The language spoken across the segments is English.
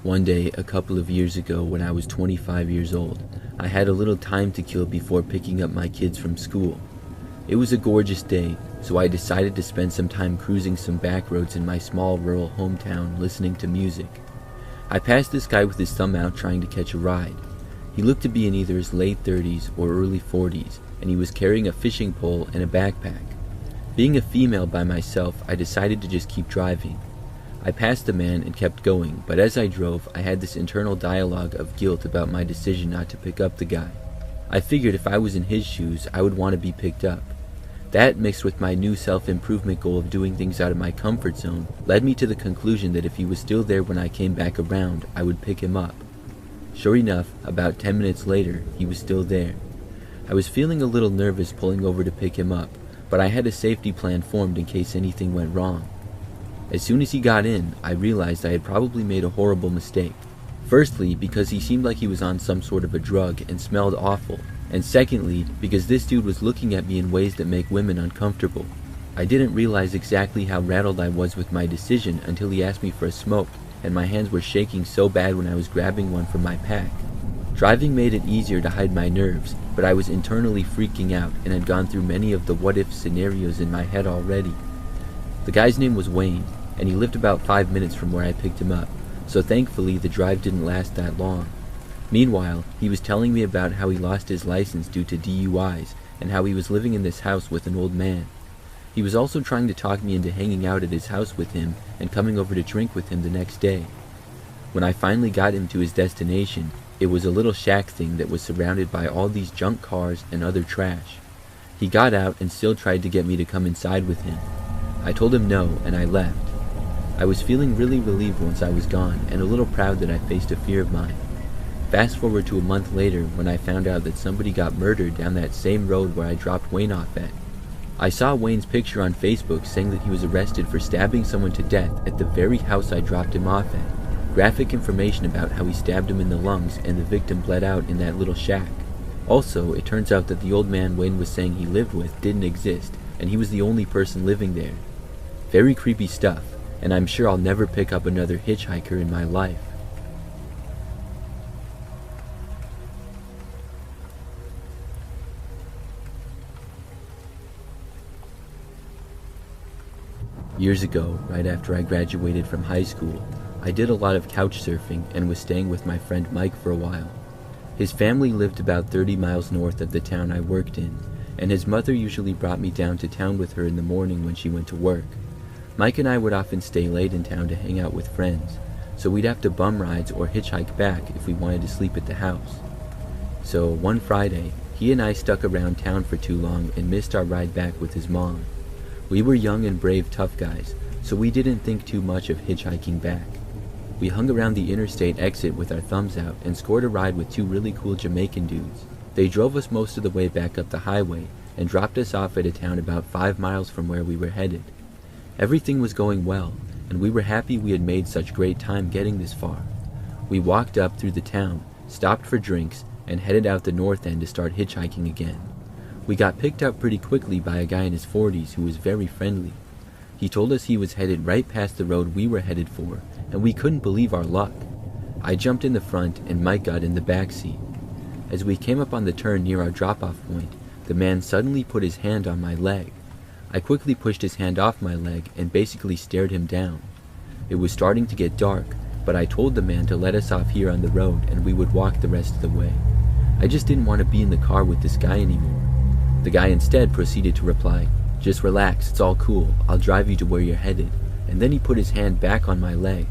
One day, a couple of years ago when I was 25 years old, I had a little time to kill before picking up my kids from school. It was a gorgeous day, so I decided to spend some time cruising some back roads in my small rural hometown listening to music. I passed this guy with his thumb out trying to catch a ride. He looked to be in either his late 30s or early 40s, and he was carrying a fishing pole and a backpack. Being a female by myself, I decided to just keep driving. I passed the man and kept going, but as I drove, I had this internal dialogue of guilt about my decision not to pick up the guy. I figured if I was in his shoes, I would want to be picked up. That, mixed with my new self-improvement goal of doing things out of my comfort zone, led me to the conclusion that if he was still there when I came back around, I would pick him up. Sure enough, about 10 minutes later, he was still there. I was feeling a little nervous pulling over to pick him up, but I had a safety plan formed in case anything went wrong. As soon as he got in, I realized I had probably made a horrible mistake. Firstly, because he seemed like he was on some sort of a drug and smelled awful, and secondly, because this dude was looking at me in ways that make women uncomfortable. I didn't realize exactly how rattled I was with my decision until he asked me for a smoke, and my hands were shaking so bad when I was grabbing one from my pack. Driving made it easier to hide my nerves, but I was internally freaking out and had gone through many of the what-if scenarios in my head already. The guy's name was Wayne, and he lived about 5 minutes from where I picked him up, so thankfully the drive didn't last that long. Meanwhile, he was telling me about how he lost his license due to DUIs, and how he was living in this house with an old man. He was also trying to talk me into hanging out at his house with him and coming over to drink with him the next day. When I finally got him to his destination, it was a little shack thing that was surrounded by all these junk cars and other trash. He got out and still tried to get me to come inside with him. I told him no, and I left. I was feeling really relieved once I was gone, and a little proud that I faced a fear of mine. Fast forward to a month later when I found out that somebody got murdered down that same road where I dropped Wayne off at. I saw Wayne's picture on Facebook saying that he was arrested for stabbing someone to death at the very house I dropped him off at. Graphic information about how he stabbed him in the lungs and the victim bled out in that little shack. Also, it turns out that the old man Wayne was saying he lived with didn't exist, and he was the only person living there. Very creepy stuff, and I'm sure I'll never pick up another hitchhiker in my life. Years ago, right after I graduated from high school, I did a lot of couch surfing and was staying with my friend Mike for a while. His family lived about 30 miles north of the town I worked in, and his mother usually brought me down to town with her in the morning when she went to work. Mike and I would often stay late in town to hang out with friends, so we'd have to bum rides or hitchhike back if we wanted to sleep at the house. So one Friday, he and I stuck around town for too long and missed our ride back with his mom. We were young and brave tough guys, so we didn't think too much of hitchhiking back. We hung around the interstate exit with our thumbs out and scored a ride with two really cool Jamaican dudes. They drove us most of the way back up the highway and dropped us off at a town about 5 miles from where we were headed. Everything was going well, and we were happy we had made such great time getting this far. We walked up through the town, stopped for drinks, and headed out the north end to start hitchhiking again. We got picked up pretty quickly by a guy in his 40s who was very friendly. He told us he was headed right past the road we were headed for, and we couldn't believe our luck. I jumped in the front and Mike got in the back seat. As we came up on the turn near our drop-off point, the man suddenly put his hand on my leg. I quickly pushed his hand off my leg and basically stared him down. It was starting to get dark, but I told the man to let us off here on the road and we would walk the rest of the way. I just didn't want to be in the car with this guy anymore. The guy instead proceeded to reply, "Just relax, it's all cool, I'll drive you to where you're headed," and then he put his hand back on my leg.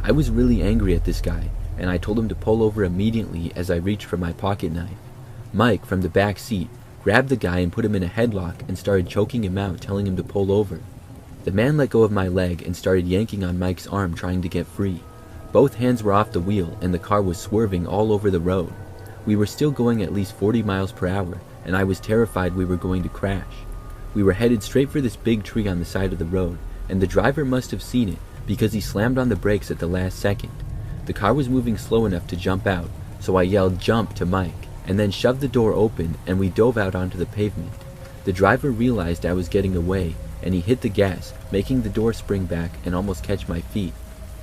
I was really angry at this guy, and I told him to pull over immediately as I reached for my pocket knife. Mike, from the back seat, grabbed the guy and put him in a headlock and started choking him out, telling him to pull over. The man let go of my leg and started yanking on Mike's arm, trying to get free. Both hands were off the wheel and the car was swerving all over the road. We were still going at least 40 miles per hour, and I was terrified we were going to crash. We were headed straight for this big tree on the side of the road, and the driver must have seen it because he slammed on the brakes at the last second. The car was moving slow enough to jump out, so I yelled "jump" to Mike, and then shoved the door open and we dove out onto the pavement. The driver realized I was getting away, and he hit the gas, making the door spring back and almost catch my feet.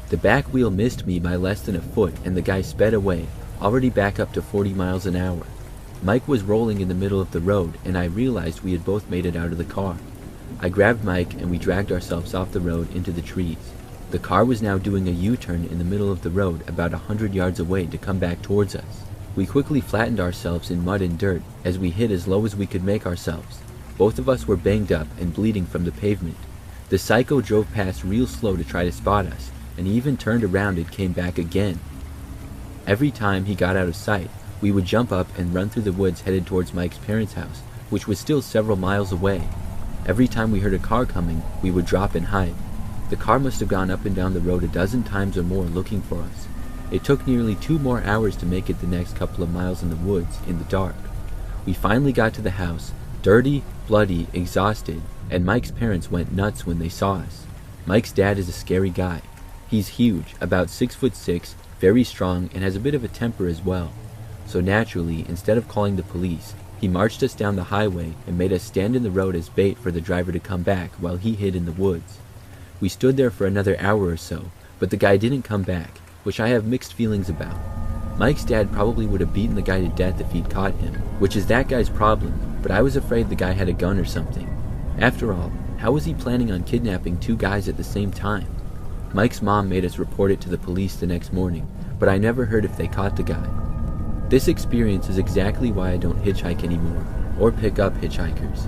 The back wheel missed me by less than a foot and the guy sped away, already back up to 40 miles an hour. Mike was rolling in the middle of the road and I realized we had both made it out of the car. I grabbed Mike and we dragged ourselves off the road into the trees. The car was now doing a U-turn in the middle of the road about 100 yards away to come back towards us. We quickly flattened ourselves in mud and dirt as we hid as low as we could make ourselves. Both of us were banged up and bleeding from the pavement. The psycho drove past real slow to try to spot us, and he even turned around and came back again. Every time he got out of sight, we would jump up and run through the woods headed towards Mike's parents' house, which was still several miles away. Every time we heard a car coming, we would drop and hide. The car must have gone up and down the road a dozen times or more looking for us. It took nearly 2 more hours to make it the next couple of miles in the woods, in the dark. We finally got to the house, dirty, bloody, exhausted, and Mike's parents went nuts when they saw us. Mike's dad is a scary guy. He's huge, about 6'6", very strong, and has a bit of a temper as well. So naturally, instead of calling the police, he marched us down the highway and made us stand in the road as bait for the driver to come back while he hid in the woods. We stood there for another hour or so, but the guy didn't come back, which I have mixed feelings about. Mike's dad probably would have beaten the guy to death if he'd caught him, which is that guy's problem, but I was afraid the guy had a gun or something. After all, how was he planning on kidnapping 2 guys at the same time? Mike's mom made us report it to the police the next morning, but I never heard if they caught the guy. This experience is exactly why I don't hitchhike anymore, or pick up hitchhikers.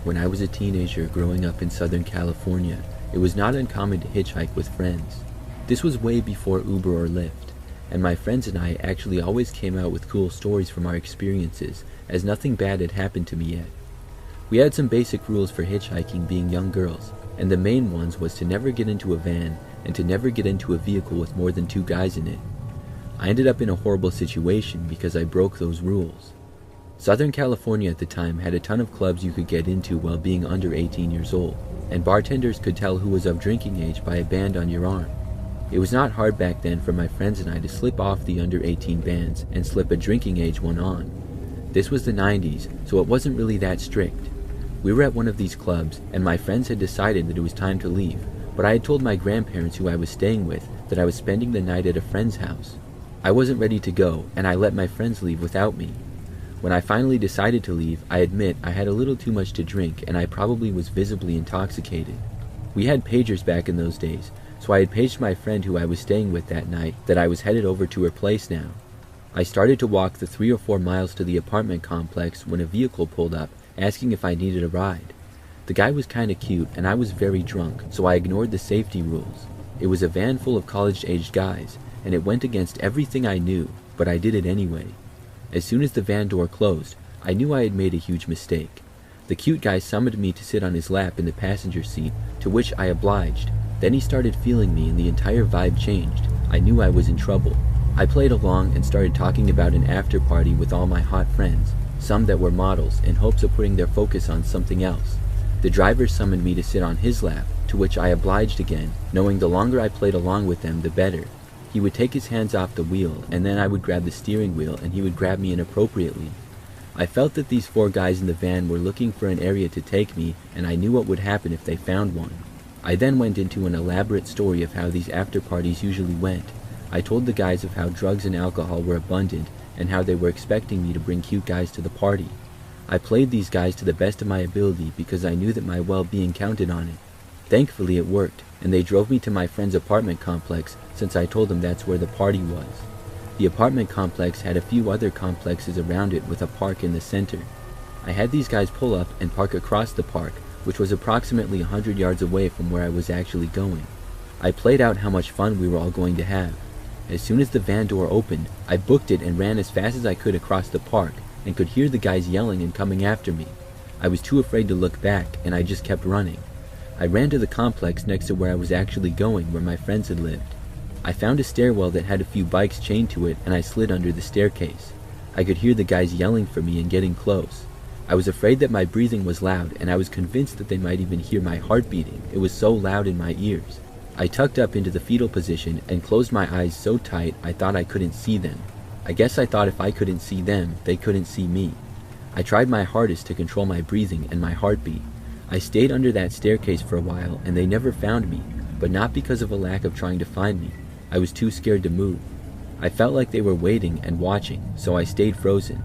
When I was a teenager growing up in Southern California, it was not uncommon to hitchhike with friends. This was way before Uber or Lyft, and my friends and I actually always came out with cool stories from our experiences, as nothing bad had happened to me yet. We had some basic rules for hitchhiking being young girls, and the main ones was to never get into a van and to never get into a vehicle with more than 2 guys in it. I ended up in a horrible situation because I broke those rules. Southern California at the time had a ton of clubs you could get into while being under 18 years old, and bartenders could tell who was of drinking age by a band on your arm. It was not hard back then for my friends and I to slip off the under 18 bands and slip a drinking age one on. This was the 90s, so it wasn't really that strict. We were at one of these clubs, and my friends had decided that it was time to leave, but I had told my grandparents who I was staying with that I was spending the night at a friend's house. I wasn't ready to go, and I let my friends leave without me. When I finally decided to leave, I admit I had a little too much to drink and I probably was visibly intoxicated. We had pagers back in those days, so I had paged my friend who I was staying with that night that I was headed over to her place now. I started to walk the 3 or 4 miles to the apartment complex when a vehicle pulled up, asking if I needed a ride. The guy was kinda cute and I was very drunk, so I ignored the safety rules. It was a van full of college-aged guys, and it went against everything I knew, but I did it anyway. As soon as the van door closed, I knew I had made a huge mistake. The cute guy summoned me to sit on his lap in the passenger seat, to which I obliged. Then he started feeling me and the entire vibe changed. I knew I was in trouble. I played along and started talking about an after party with all my hot friends, some that were models, in hopes of putting their focus on something else. The driver summoned me to sit on his lap, to which I obliged again, knowing the longer I played along with them, the better. He would take his hands off the wheel, and then I would grab the steering wheel and he would grab me inappropriately. I felt that these 4 guys in the van were looking for an area to take me, and I knew what would happen if they found one. I then went into an elaborate story of how these after parties usually went. I told the guys of how drugs and alcohol were abundant, and how they were expecting me to bring cute guys to the party. I played these guys to the best of my ability because I knew that my well-being counted on it. Thankfully it worked, and they drove me to my friend's apartment complex since I told them that's where the party was. The apartment complex had a few other complexes around it with a park in the center. I had these guys pull up and park across the park, which was approximately 100 yards away from where I was actually going. I played out how much fun we were all going to have. As soon as the van door opened, I booked it and ran as fast as I could across the park, and could hear the guys yelling and coming after me. I was too afraid to look back, and I just kept running. I ran to the complex next to where I was actually going, where my friends had lived. I found a stairwell that had a few bikes chained to it, and I slid under the staircase. I could hear the guys yelling for me and getting close. I was afraid that my breathing was loud, and I was convinced that they might even hear my heart beating. It was so loud in my ears. I tucked up into the fetal position and closed my eyes so tight I thought I couldn't see them. I guess I thought if I couldn't see them, they couldn't see me. I tried my hardest to control my breathing and my heartbeat. I stayed under that staircase for a while and they never found me, but not because of a lack of trying to find me. I was too scared to move. I felt like they were waiting and watching, so I stayed frozen.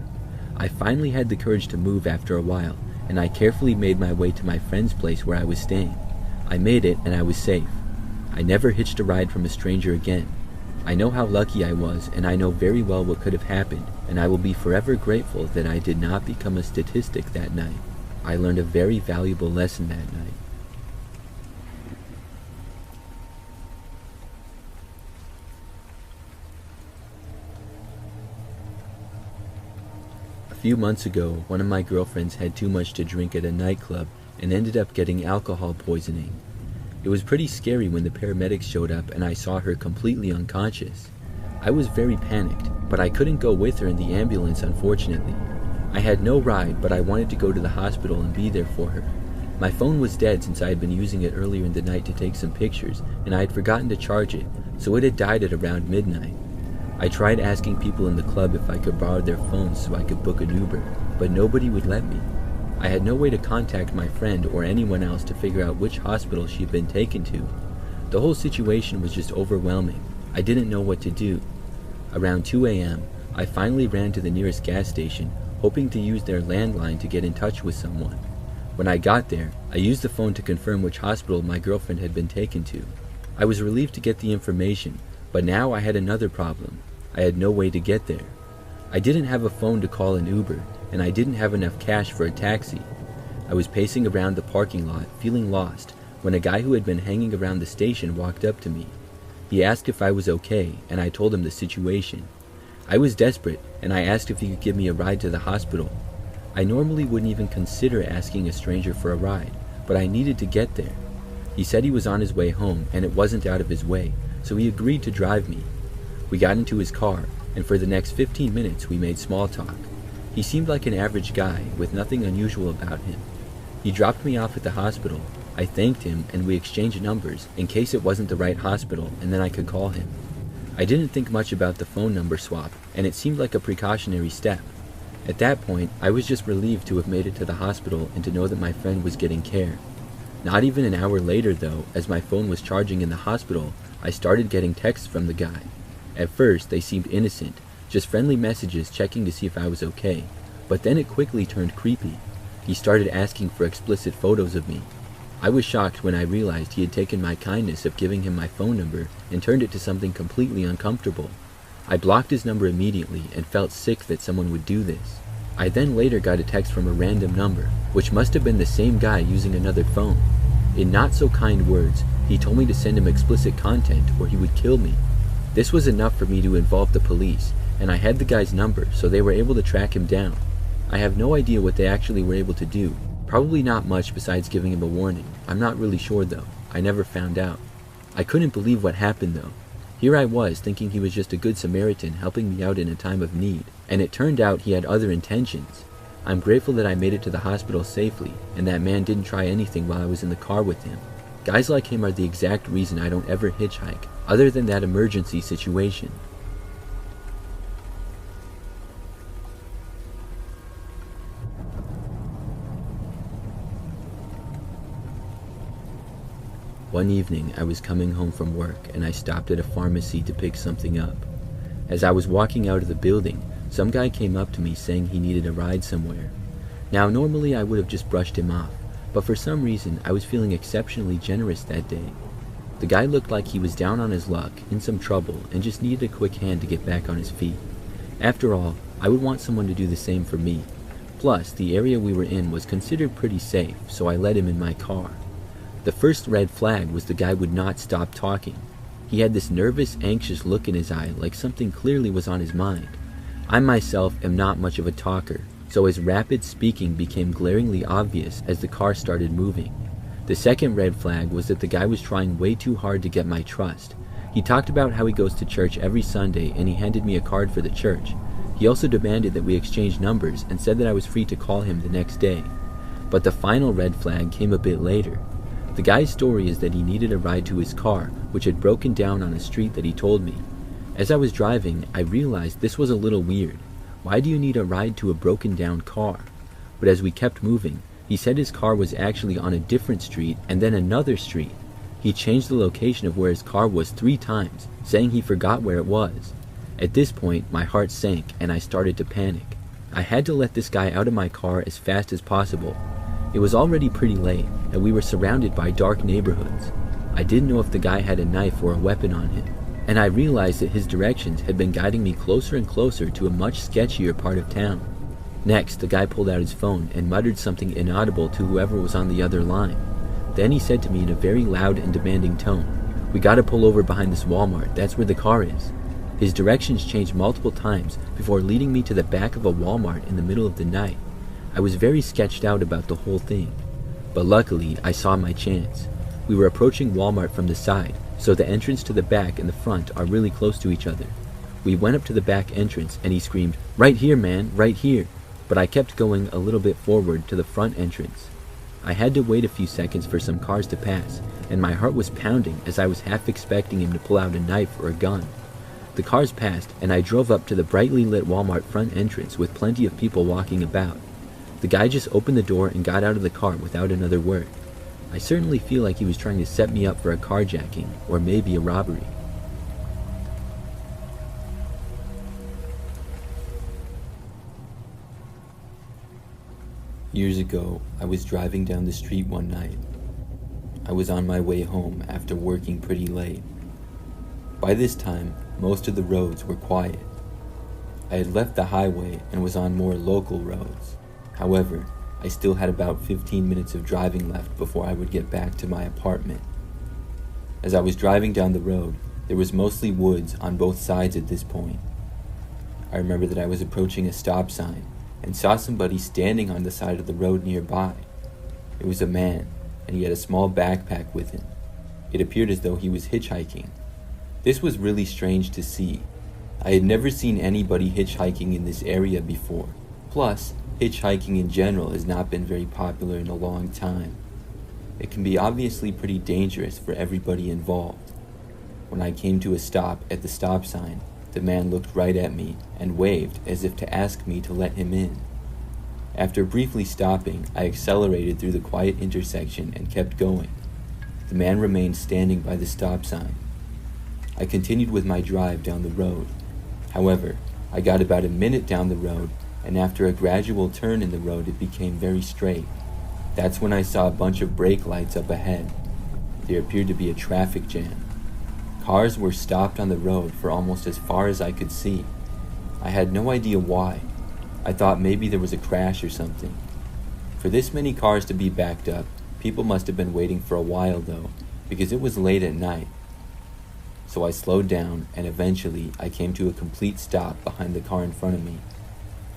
I finally had the courage to move after a while, and I carefully made my way to my friend's place where I was staying. I made it and I was safe. I never hitched a ride from a stranger again. I know how lucky I was, and I know very well what could have happened, and I will be forever grateful that I did not become a statistic that night. I learned a very valuable lesson that night. A few months ago, one of my girlfriends had too much to drink at a nightclub and ended up getting alcohol poisoning. It was pretty scary when the paramedics showed up and I saw her completely unconscious. I was very panicked, but I couldn't go with her in the ambulance, unfortunately. I had no ride, but I wanted to go to the hospital and be there for her. My phone was dead since I had been using it earlier in the night to take some pictures, and I had forgotten to charge it, so it had died at around midnight. I tried asking people in the club if I could borrow their phones so I could book an Uber, but nobody would let me. I had no way to contact my friend or anyone else to figure out which hospital she had been taken to. The whole situation was just overwhelming. I didn't know what to do. Around 2 a.m., I finally ran to the nearest gas station, hoping to use their landline to get in touch with someone. When I got there, I used the phone to confirm which hospital my girlfriend had been taken to. I was relieved to get the information, but now I had another problem. I had no way to get there. I didn't have a phone to call an Uber, and I didn't have enough cash for a taxi. I was pacing around the parking lot, feeling lost, when a guy who had been hanging around the station walked up to me. He asked if I was okay, and I told him the situation. I was desperate, and I asked if he could give me a ride to the hospital. I normally wouldn't even consider asking a stranger for a ride, but I needed to get there. He said he was on his way home, and it wasn't out of his way, so he agreed to drive me. We got into his car, and for the next 15 minutes we made small talk. He seemed like an average guy, with nothing unusual about him. He dropped me off at the hospital. I thanked him, and we exchanged numbers, in case it wasn't the right hospital, and then I could call him. I didn't think much about the phone number swap, and it seemed like a precautionary step. At that point, I was just relieved to have made it to the hospital and to know that my friend was getting care. Not even an hour later, though, as my phone was charging in the hospital, I started getting texts from the guy. At first, they seemed innocent, just friendly messages checking to see if I was okay, but then it quickly turned creepy. He started asking for explicit photos of me. I was shocked when I realized he had taken my kindness of giving him my phone number and turned it to something completely uncomfortable. I blocked his number immediately and felt sick that someone would do this. I then later got a text from a random number, which must have been the same guy using another phone. In not so kind words, he told me to send him explicit content or he would kill me. This was enough for me to involve the police, and I had the guy's number, so they were able to track him down. I have no idea what they actually were able to do. Probably not much besides giving him a warning. I'm not really sure though. I never found out. I couldn't believe what happened though. Here I was thinking he was just a good Samaritan helping me out in a time of need, and it turned out he had other intentions. I'm grateful that I made it to the hospital safely, and that man didn't try anything while I was in the car with him. Guys like him are the exact reason I don't ever hitchhike, other than that emergency situation. One evening, I was coming home from work and I stopped at a pharmacy to pick something up. As I was walking out of the building, some guy came up to me saying he needed a ride somewhere. Now, normally I would have just brushed him off, but for some reason I was feeling exceptionally generous that day. The guy looked like he was down on his luck, in some trouble, and just needed a quick hand to get back on his feet. After all, I would want someone to do the same for me. Plus, the area we were in was considered pretty safe, so I let him in my car. The first red flag was the guy would not stop talking. He had this nervous, anxious look in his eye, like something clearly was on his mind. I myself am not much of a talker, so his rapid speaking became glaringly obvious as the car started moving. The second red flag was that the guy was trying way too hard to get my trust. He talked about how he goes to church every Sunday and he handed me a card for the church. He also demanded that we exchange numbers and said that I was free to call him the next day. But the final red flag came a bit later. The guy's story is that he needed a ride to his car, which had broken down on a street that he told me. As I was driving, I realized this was a little weird. Why do you need a ride to a broken down car? But as we kept moving, he said his car was actually on a different street and then another street. He changed the location of where his car was 3 times, saying he forgot where it was. At this point, my heart sank and I started to panic. I had to let this guy out of my car as fast as possible. It was already pretty late and we were surrounded by dark neighborhoods. I didn't know if the guy had a knife or a weapon on him, and I realized that his directions had been guiding me closer and closer to a much sketchier part of town. Next, the guy pulled out his phone and muttered something inaudible to whoever was on the other line. Then he said to me in a very loud and demanding tone, "We gotta pull over behind this Walmart, that's where the car is." His directions changed multiple times before leading me to the back of a Walmart in the middle of the night. I was very sketched out about the whole thing, but luckily I saw my chance. We were approaching Walmart from the side, so the entrance to the back and the front are really close to each other. We went up to the back entrance and he screamed, "Right here, man, right here," but I kept going a little bit forward to the front entrance. I had to wait a few seconds for some cars to pass, and my heart was pounding as I was half expecting him to pull out a knife or a gun. The cars passed, and I drove up to the brightly lit Walmart front entrance with plenty of people walking about. The guy just opened the door and got out of the car without another word. I certainly feel like he was trying to set me up for a carjacking, or maybe a robbery. Years ago, I was driving down the street one night. I was on my way home after working pretty late. By this time, most of the roads were quiet. I had left the highway and was on more local roads. However, I still had about 15 minutes of driving left before I would get back to my apartment. As I was driving down the road, there was mostly woods on both sides at this point. I remember that I was approaching a stop sign and saw somebody standing on the side of the road nearby. It was a man, and he had a small backpack with him. It appeared as though he was hitchhiking. This was really strange to see. I had never seen anybody hitchhiking in this area before. Plus, hitchhiking in general has not been very popular in a long time. It can be obviously pretty dangerous for everybody involved. When I came to a stop at the stop sign, the man looked right at me and waved as if to ask me to let him in. After briefly stopping, I accelerated through the quiet intersection and kept going. The man remained standing by the stop sign. I continued with my drive down the road. However, I got about a minute down the road, and after a gradual turn in the road, it became very straight. That's when I saw a bunch of brake lights up ahead. There appeared to be a traffic jam. Cars were stopped on the road for almost as far as I could see. I had no idea why. I thought maybe there was a crash or something. For this many cars to be backed up, people must have been waiting for a while though, because it was late at night. So I slowed down, and eventually I came to a complete stop behind the car in front of me.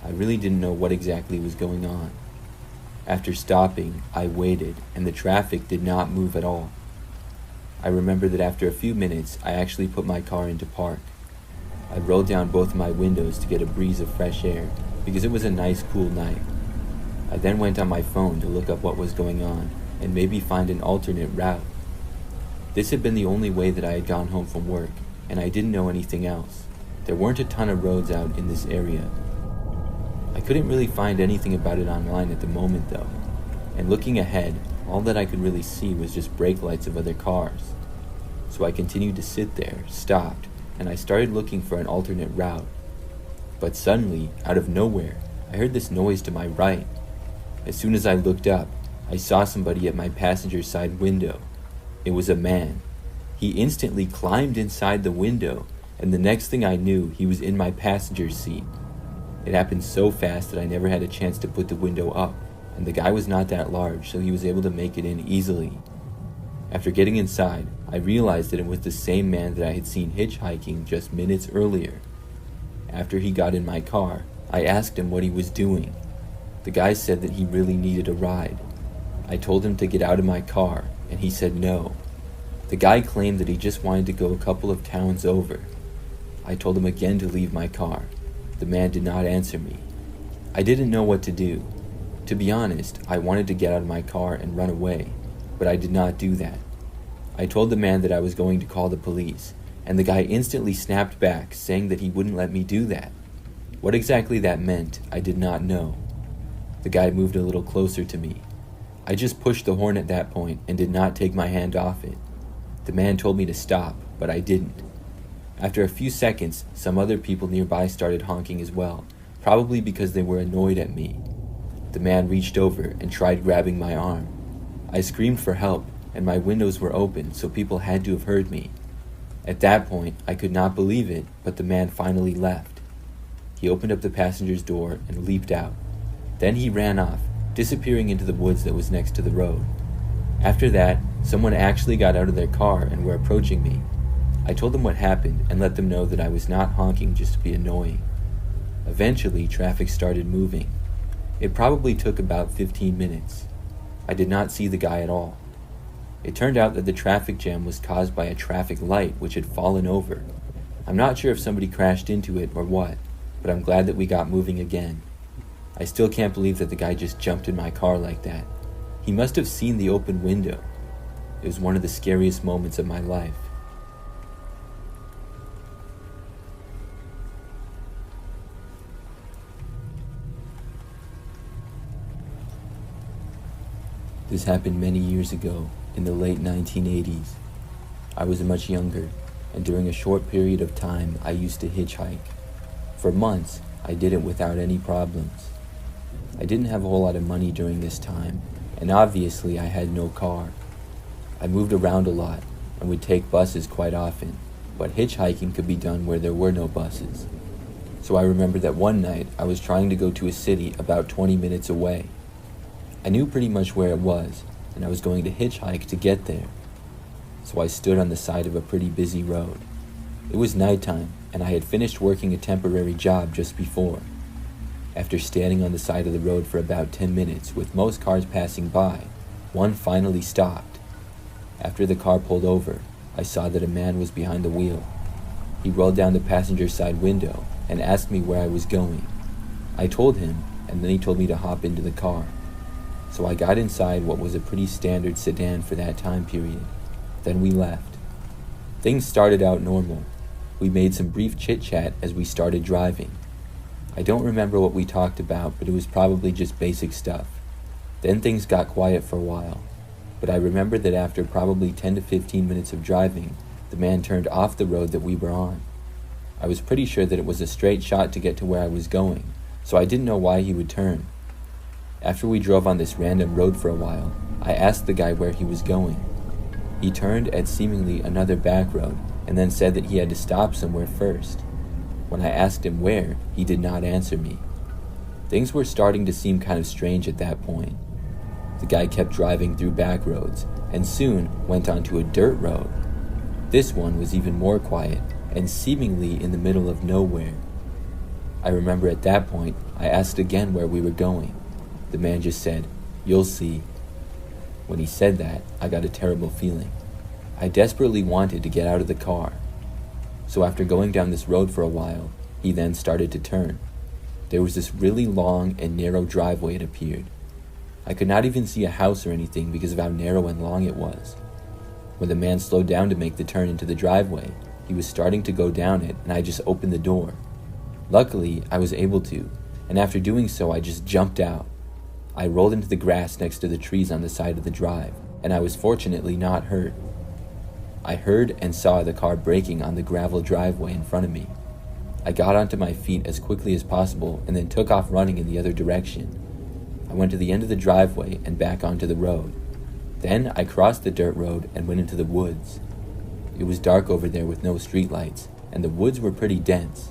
I really didn't know what exactly was going on. After stopping, I waited, and the traffic did not move at all. I remember that after a few minutes, I actually put my car into park. I rolled down both my windows to get a breeze of fresh air, because it was a nice, cool night. I then went on my phone to look up what was going on, and maybe find an alternate route. This had been the only way that I had gone home from work, and I didn't know anything else. There weren't a ton of roads out in this area. I couldn't really find anything about it online at the moment though, and looking ahead, all that I could really see was just brake lights of other cars. So I continued to sit there, stopped, and I started looking for an alternate route. But suddenly, out of nowhere, I heard this noise to my right. As soon as I looked up, I saw somebody at my passenger side window. It was a man. He instantly climbed inside the window, and the next thing I knew, he was in my passenger seat. It happened so fast that I never had a chance to put the window up, and the guy was not that large, so he was able to make it in easily. After getting inside, I realized that it was the same man that I had seen hitchhiking just minutes earlier. After he got in my car, I asked him what he was doing. The guy said that he really needed a ride. I told him to get out of my car, and he said no. The guy claimed that he just wanted to go a couple of towns over. I told him again to leave my car. The man did not answer me. I didn't know what to do. To be honest, I wanted to get out of my car and run away, but I did not do that. I told the man that I was going to call the police, and the guy instantly snapped back, saying that he wouldn't let me do that. What exactly that meant, I did not know. The guy moved a little closer to me. I just pushed the horn at that point and did not take my hand off it. The man told me to stop, but I didn't. After a few seconds, some other people nearby started honking as well, probably because they were annoyed at me. The man reached over and tried grabbing my arm. I screamed for help, and my windows were open, so people had to have heard me. At that point, I could not believe it, but the man finally left. He opened up the passenger's door and leaped out. Then he ran off, disappearing into the woods that was next to the road. After that, someone actually got out of their car and were approaching me. I told them what happened and let them know that I was not honking just to be annoying. Eventually, traffic started moving. It probably took about 15 minutes. I did not see the guy at all. It turned out that the traffic jam was caused by a traffic light which had fallen over. I'm not sure if somebody crashed into it or what, but I'm glad that we got moving again. I still can't believe that the guy just jumped in my car like that. He must have seen the open window. It was one of the scariest moments of my life. This happened many years ago, in the late 1980s. I was much younger, and during a short period of time, I used to hitchhike. For months, I did it without any problems. I didn't have a whole lot of money during this time, and obviously I had no car. I moved around a lot, and would take buses quite often, but hitchhiking could be done where there were no buses. So I remember that one night, I was trying to go to a city about 20 minutes away. I knew pretty much where it was, and I was going to hitchhike to get there. So I stood on the side of a pretty busy road. It was nighttime, and I had finished working a temporary job just before. After standing on the side of the road for about 10 minutes, with most cars passing by, one finally stopped. After the car pulled over, I saw that a man was behind the wheel. He rolled down the passenger side window and asked me where I was going. I told him, and then he told me to hop into the car. So I got inside what was a pretty standard sedan for that time period. Then we left. Things started out normal. We made some brief chit-chat as we started driving. I don't remember what we talked about, but it was probably just basic stuff. Then things got quiet for a while. But I remember that after probably 10 to 15 minutes of driving, the man turned off the road that we were on. I was pretty sure that it was a straight shot to get to where I was going, so I didn't know why he would turn. After we drove on this random road for a while, I asked the guy where he was going. He turned at seemingly another back road and then said that he had to stop somewhere first. When I asked him where, he did not answer me. Things were starting to seem kind of strange at that point. The guy kept driving through back roads and soon went onto a dirt road. This one was even more quiet and seemingly in the middle of nowhere. I remember at that point, I asked again where we were going. The man just said, "You'll see." When he said that, I got a terrible feeling. I desperately wanted to get out of the car. So after going down this road for a while, he then started to turn. There was this really long and narrow driveway, it appeared. I could not even see a house or anything because of how narrow and long it was. When the man slowed down to make the turn into the driveway, he was starting to go down it, and I just opened the door. Luckily, I was able to, and after doing so, I just jumped out. I rolled into the grass next to the trees on the side of the drive, and I was fortunately not hurt. I heard and saw the car braking on the gravel driveway in front of me. I got onto my feet as quickly as possible and then took off running in the other direction. I went to the end of the driveway and back onto the road. Then I crossed the dirt road and went into the woods. It was dark over there with no streetlights, and the woods were pretty dense.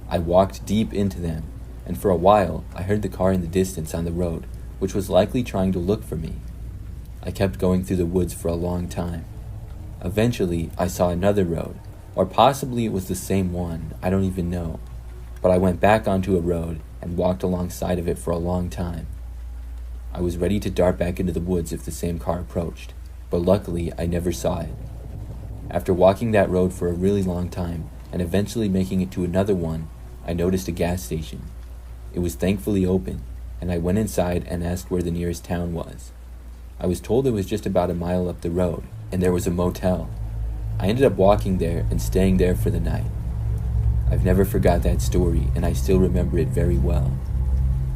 I walked deep into them, and for a while I heard the car in the distance on the road, which was likely trying to look for me. I kept going through the woods for a long time. Eventually, I saw another road, or possibly it was the same one, I don't even know. But I went back onto a road and walked alongside of it for a long time. I was ready to dart back into the woods if the same car approached, but luckily I never saw it. After walking that road for a really long time, and eventually making it to another one, I noticed a gas station. It was thankfully open, and I went inside and asked where the nearest town was. I was told it was just about a mile up the road, and there was a motel. I ended up walking there and staying there for the night. I've never forgot that story, and I still remember it very well.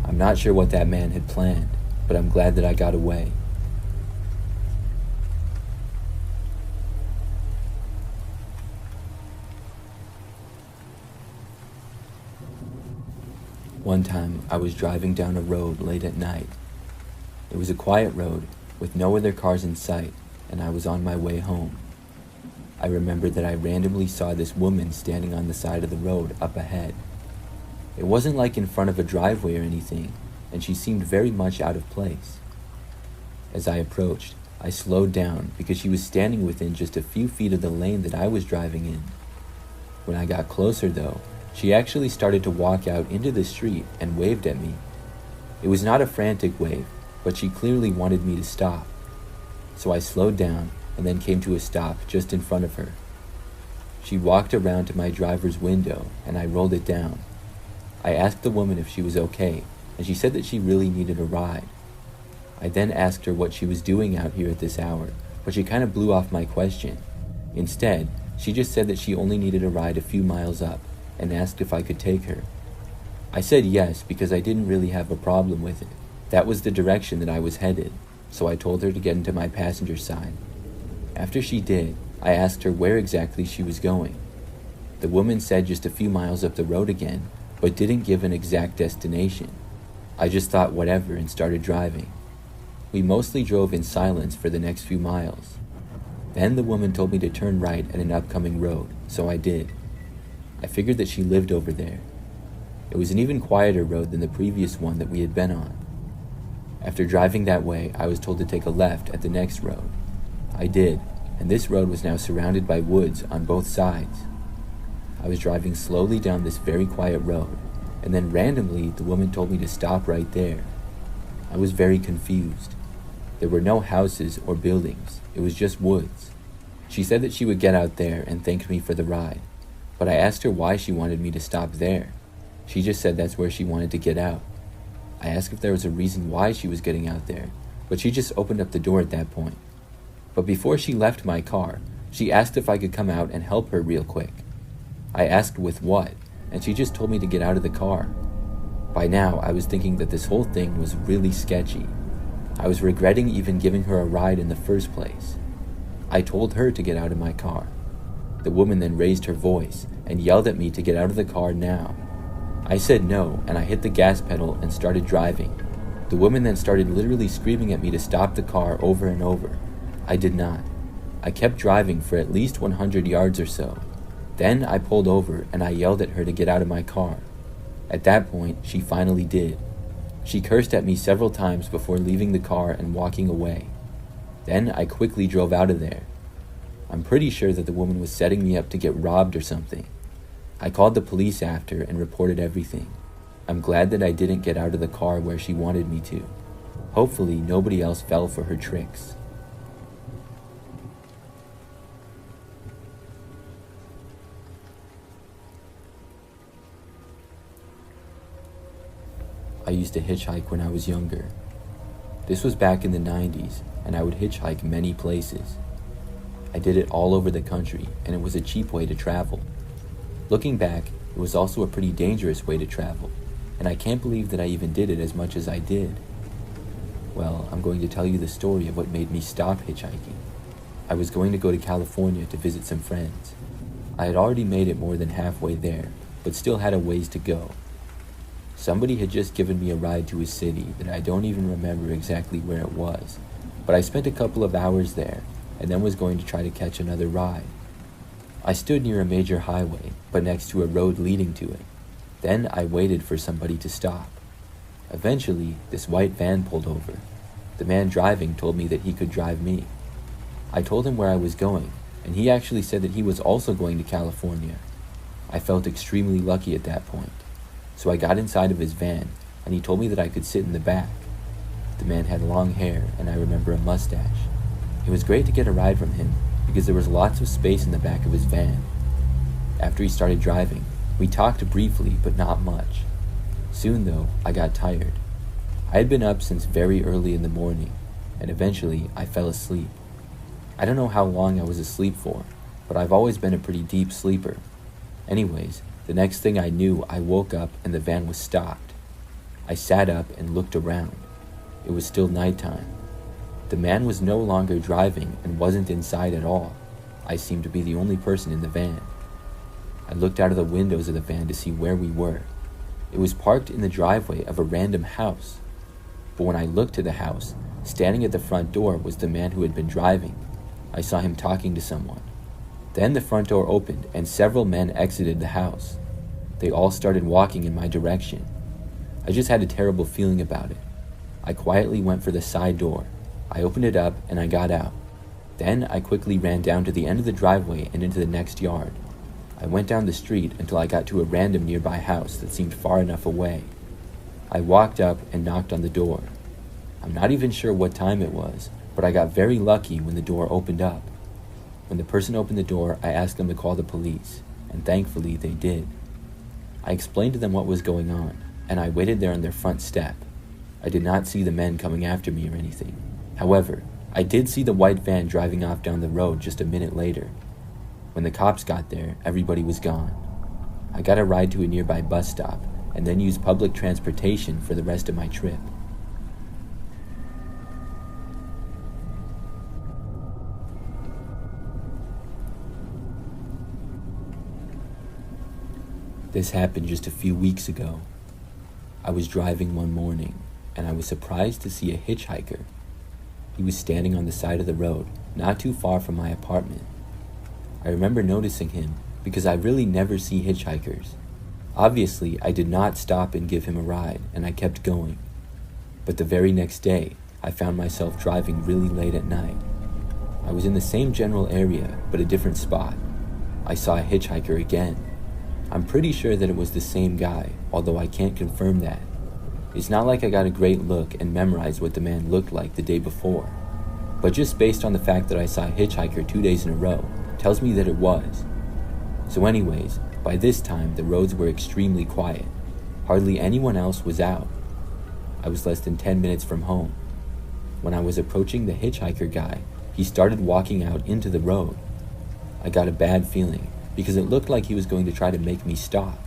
I'm not sure what that man had planned, but I'm glad that I got away. One time, I was driving down a road late at night. It was a quiet road with no other cars in sight, and I was on my way home. I remember that I randomly saw this woman standing on the side of the road up ahead. It wasn't like in front of a driveway or anything, and she seemed very much out of place. As I approached, I slowed down because she was standing within just a few feet of the lane that I was driving in. When I got closer though, she actually started to walk out into the street and waved at me. It was not a frantic wave, but she clearly wanted me to stop. So I slowed down and then came to a stop just in front of her. She walked around to my driver's window and I rolled it down. I asked the woman if she was okay, and she said that she really needed a ride. I then asked her what she was doing out here at this hour, but she kind of blew off my question. Instead, she just said that she only needed a ride a few miles up and asked if I could take her. I said yes because I didn't really have a problem with it. That was the direction that I was headed, so I told her to get into my passenger side. After she did, I asked her where exactly she was going. The woman said just a few miles up the road again, but didn't give an exact destination. I just thought whatever and started driving. We mostly drove in silence for the next few miles. Then the woman told me to turn right at an upcoming road, so I did. I figured that she lived over there. It was an even quieter road than the previous one that we had been on. After driving that way, I was told to take a left at the next road. I did, and this road was now surrounded by woods on both sides. I was driving slowly down this very quiet road, and then randomly the woman told me to stop right there. I was very confused. There were no houses or buildings, it was just woods. She said that she would get out there and thanked me for the ride, but I asked her why she wanted me to stop there. She just said that's where she wanted to get out. I asked if there was a reason why she was getting out there, but she just opened up the door at that point. But before she left my car, she asked if I could come out and help her real quick. I asked with what, and she just told me to get out of the car. By now, I was thinking that this whole thing was really sketchy. I was regretting even giving her a ride in the first place. I told her to get out of my car. The woman then raised her voice and yelled at me to get out of the car now. I said no, and I hit the gas pedal and started driving. The woman then started literally screaming at me to stop the car over and over. I did not. I kept driving for at least 100 yards or so. Then I pulled over and I yelled at her to get out of my car. At that point, she finally did. She cursed at me several times before leaving the car and walking away. Then I quickly drove out of there. I'm pretty sure that the woman was setting me up to get robbed or something. I called the police after and reported everything. I'm glad that I didn't get out of the car where she wanted me to. Hopefully, nobody else fell for her tricks. I used to hitchhike when I was younger. This was back in the 90s, and I would hitchhike many places. I did it all over the country, and it was a cheap way to travel. Looking back, it was also a pretty dangerous way to travel, and I can't believe that I even did it as much as I did. Well, I'm going to tell you the story of what made me stop hitchhiking. I was going to go to California to visit some friends. I had already made it more than halfway there, but still had a ways to go. Somebody had just given me a ride to a city that I don't even remember exactly where it was, but I spent a couple of hours there and then was going to try to catch another ride. I stood near a major highway, but next to a road leading to it. Then I waited for somebody to stop. Eventually, this white van pulled over. The man driving told me that he could drive me. I told him where I was going, and he actually said that he was also going to California. I felt extremely lucky at that point. So I got inside of his van, and he told me that I could sit in the back. The man had long hair, and I remember a mustache. It was great to get a ride from him, because there was lots of space in the back of his van. After he started driving, we talked briefly, but not much. Soon though, I got tired. I had been up since very early in the morning, and eventually I fell asleep. I don't know how long I was asleep for, but I've always been a pretty deep sleeper. Anyways, the next thing I knew, I woke up and the van was stopped. I sat up and looked around. It was still nighttime. The man was no longer driving and wasn't inside at all. I seemed to be the only person in the van. I looked out of the windows of the van to see where we were. It was parked in the driveway of a random house. But when I looked to the house, standing at the front door was the man who had been driving. I saw him talking to someone. Then the front door opened and several men exited the house. They all started walking in my direction. I just had a terrible feeling about it. I quietly went for the side door. I opened it up and I got out. Then I quickly ran down to the end of the driveway and into the next yard. I went down the street until I got to a random nearby house that seemed far enough away. I walked up and knocked on the door. I'm not even sure what time it was, but I got very lucky when the door opened up. When the person opened the door, I asked them to call the police, and thankfully they did. I explained to them what was going on, and I waited there on their front step. I did not see the men coming after me or anything. However, I did see the white van driving off down the road just a minute later. When the cops got there, everybody was gone. I got a ride to a nearby bus stop, and then used public transportation for the rest of my trip. This happened just a few weeks ago. I was driving one morning, and I was surprised to see a hitchhiker. He was standing on the side of the road, not too far from my apartment. I remember noticing him because I really never see hitchhikers. Obviously, I did not stop and give him a ride, and I kept going. But the very next day, I found myself driving really late at night. I was in the same general area, but a different spot. I saw a hitchhiker again. I'm pretty sure that it was the same guy, although I can't confirm that. It's not like I got a great look and memorized what the man looked like the day before, but just based on the fact that I saw a hitchhiker 2 days in a row, tells me that it was. So anyways, by this time the roads were extremely quiet. Hardly anyone else was out. I was less than 10 minutes from home. When I was approaching the hitchhiker guy, he started walking out into the road. I got a bad feeling, because it looked like he was going to try to make me stop.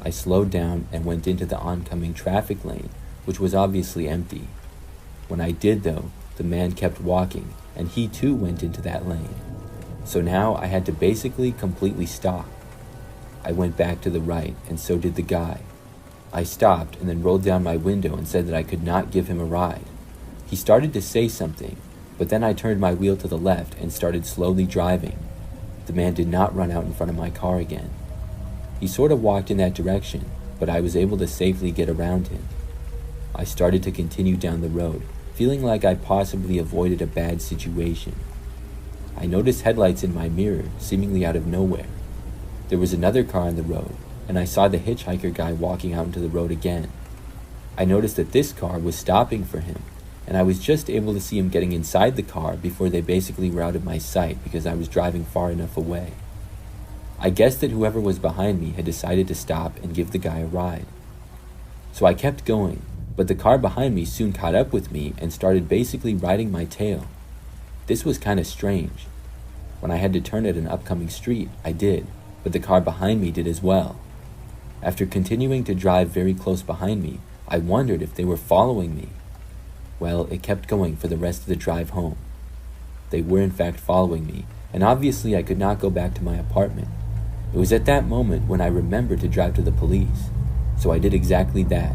I slowed down and went into the oncoming traffic lane, which was obviously empty. When I did though, the man kept walking, and he too went into that lane. So now I had to basically completely stop. I went back to the right, and so did the guy. I stopped and then rolled down my window and said that I could not give him a ride. He started to say something, but then I turned my wheel to the left and started slowly driving. The man did not run out in front of my car again. He sort of walked in that direction, but I was able to safely get around him. I started to continue down the road, feeling like I possibly avoided a bad situation. I noticed headlights in my mirror, seemingly out of nowhere. There was another car on the road, and I saw the hitchhiker guy walking out into the road again. I noticed that this car was stopping for him, and I was just able to see him getting inside the car before they basically were out of my sight because I was driving far enough away. I guessed that whoever was behind me had decided to stop and give the guy a ride. So I kept going, but the car behind me soon caught up with me and started basically riding my tail. This was kind of strange. When I had to turn at an upcoming street, I did, but the car behind me did as well. After continuing to drive very close behind me, I wondered if they were following me. Well, it kept going for the rest of the drive home. They were in fact following me, and obviously I could not go back to my apartment. It was at that moment when I remembered to drive to the police, so I did exactly that.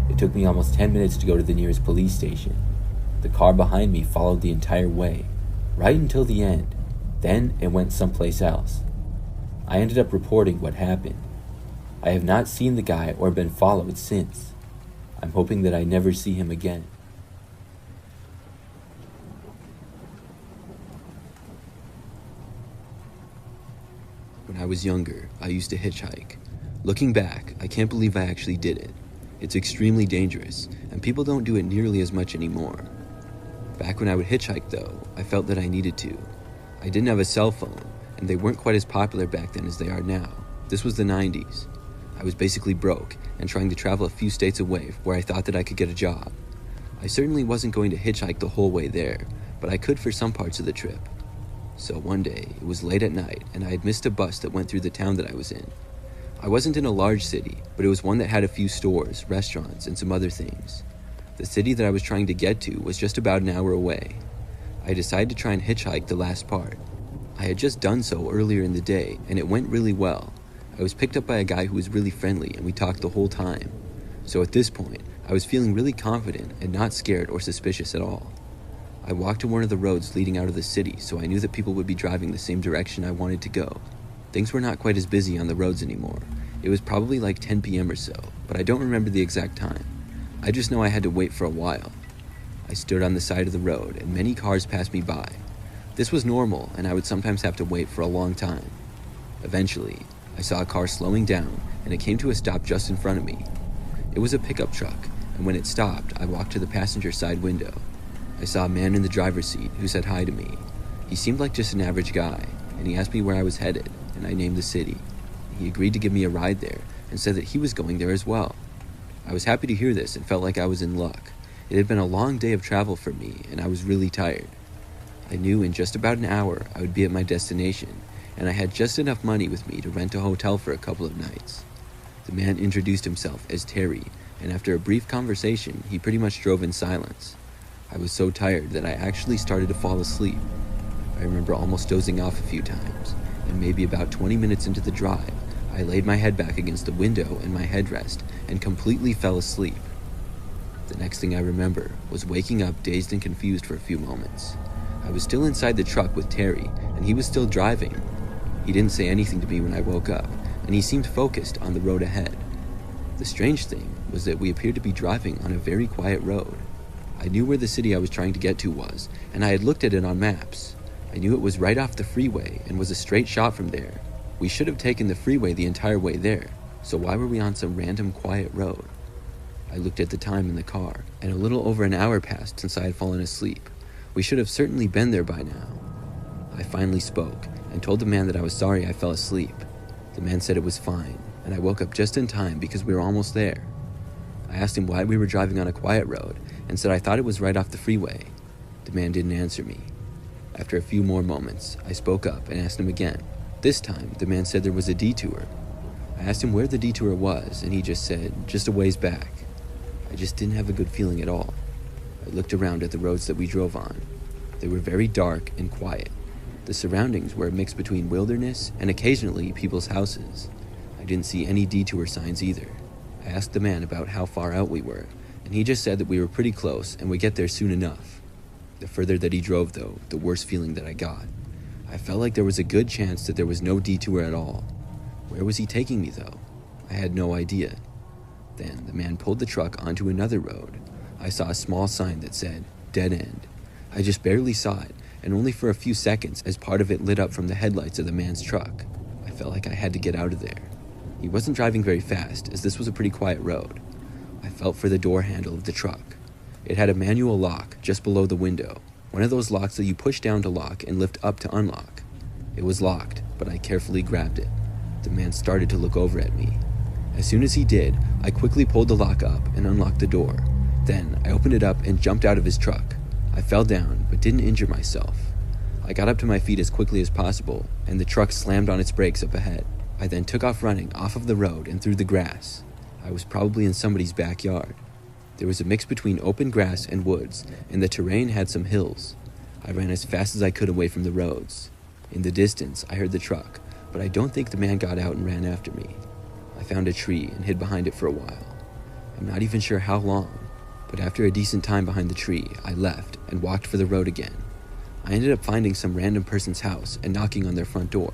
It took me almost 10 minutes to go to the nearest police station. The car behind me followed the entire way, right until the end. Then it went someplace else. I ended up reporting what happened. I have not seen the guy or been followed since. I'm hoping that I never see him again. When I was younger, I used to hitchhike. Looking back, I can't believe I actually did it. It's extremely dangerous, and people don't do it nearly as much anymore. Back when I would hitchhike though, I felt that I needed to. I didn't have a cell phone, and they weren't quite as popular back then as they are now. This was the 90s. I was basically broke, and trying to travel a few states away where I thought that I could get a job. I certainly wasn't going to hitchhike the whole way there, but I could for some parts of the trip. So one day, it was late at night, and I had missed a bus that went through the town that I was in. I wasn't in a large city, but it was one that had a few stores, restaurants, and some other things. The city that I was trying to get to was just about an hour away. I decided to try and hitchhike the last part. I had just done so earlier in the day, and it went really well. I was picked up by a guy who was really friendly, and we talked the whole time. So at this point, I was feeling really confident and not scared or suspicious at all. I walked to one of the roads leading out of the city, so I knew that people would be driving the same direction I wanted to go. Things were not quite as busy on the roads anymore. It was probably like 10 p.m. or so, but I don't remember the exact time. I just know I had to wait for a while. I stood on the side of the road, and many cars passed me by. This was normal, and I would sometimes have to wait for a long time. Eventually, I saw a car slowing down, and it came to a stop just in front of me. It was a pickup truck, and when it stopped, I walked to the passenger side window. I saw a man in the driver's seat who said hi to me. He seemed like just an average guy, and he asked me where I was headed, and I named the city. He agreed to give me a ride there, and said that he was going there as well. I was happy to hear this and felt like I was in luck. It had been a long day of travel for me, and I was really tired. I knew in just about an hour I would be at my destination, and I had just enough money with me to rent a hotel for a couple of nights. The man introduced himself as Terry, and after a brief conversation, he pretty much drove in silence. I was so tired that I actually started to fall asleep. I remember almost dozing off a few times, and maybe about 20 minutes into the drive, I laid my head back against the window and my headrest and completely fell asleep. The next thing I remember was waking up dazed and confused for a few moments. I was still inside the truck with Terry, and he was still driving. He didn't say anything to me when I woke up, and he seemed focused on the road ahead. The strange thing was that we appeared to be driving on a very quiet road. I knew where the city I was trying to get to was, and I had looked at it on maps. I knew it was right off the freeway and was a straight shot from there. We should have taken the freeway the entire way there, so why were we on some random quiet road? I looked at the time in the car, and a little over an hour passed since I had fallen asleep. We should have certainly been there by now. I finally spoke and told the man that I was sorry I fell asleep. The man said it was fine, and I woke up just in time because we were almost there. I asked him why we were driving on a quiet road and said I thought it was right off the freeway. The man didn't answer me. After a few more moments, I spoke up and asked him again. This time, the man said there was a detour. I asked him where the detour was, and he just said, just a ways back. I just didn't have a good feeling at all. I looked around at the roads that we drove on. They were very dark and quiet. The surroundings were a mix between wilderness and occasionally people's houses. I didn't see any detour signs either. I asked the man about how far out we were, and he just said that we were pretty close and would get there soon enough. The further that he drove, though, the worse feeling that I got. I felt like there was a good chance that there was no detour at all. Where was he taking me, though? I had no idea. Then the man pulled the truck onto another road. I saw a small sign that said, dead end. I just barely saw it, and only for a few seconds as part of it lit up from the headlights of the man's truck. I felt like I had to get out of there. He wasn't driving very fast, as this was a pretty quiet road. I felt for the door handle of the truck. It had a manual lock just below the window, one of those locks that you push down to lock and lift up to unlock. It was locked, but I carefully grabbed it. The man started to look over at me. As soon as he did, I quickly pulled the lock up and unlocked the door. Then I opened it up and jumped out of his truck. I fell down, but didn't injure myself. I got up to my feet as quickly as possible, and the truck slammed on its brakes up ahead. I then took off running off of the road and through the grass. I was probably in somebody's backyard. There was a mix between open grass and woods, and the terrain had some hills. I ran as fast as I could away from the roads. In the distance, I heard the truck, but I don't think the man got out and ran after me. I found a tree and hid behind it for a while. I'm not even sure how long, but after a decent time behind the tree, I left and walked for the road again. I ended up finding some random person's house and knocking on their front door.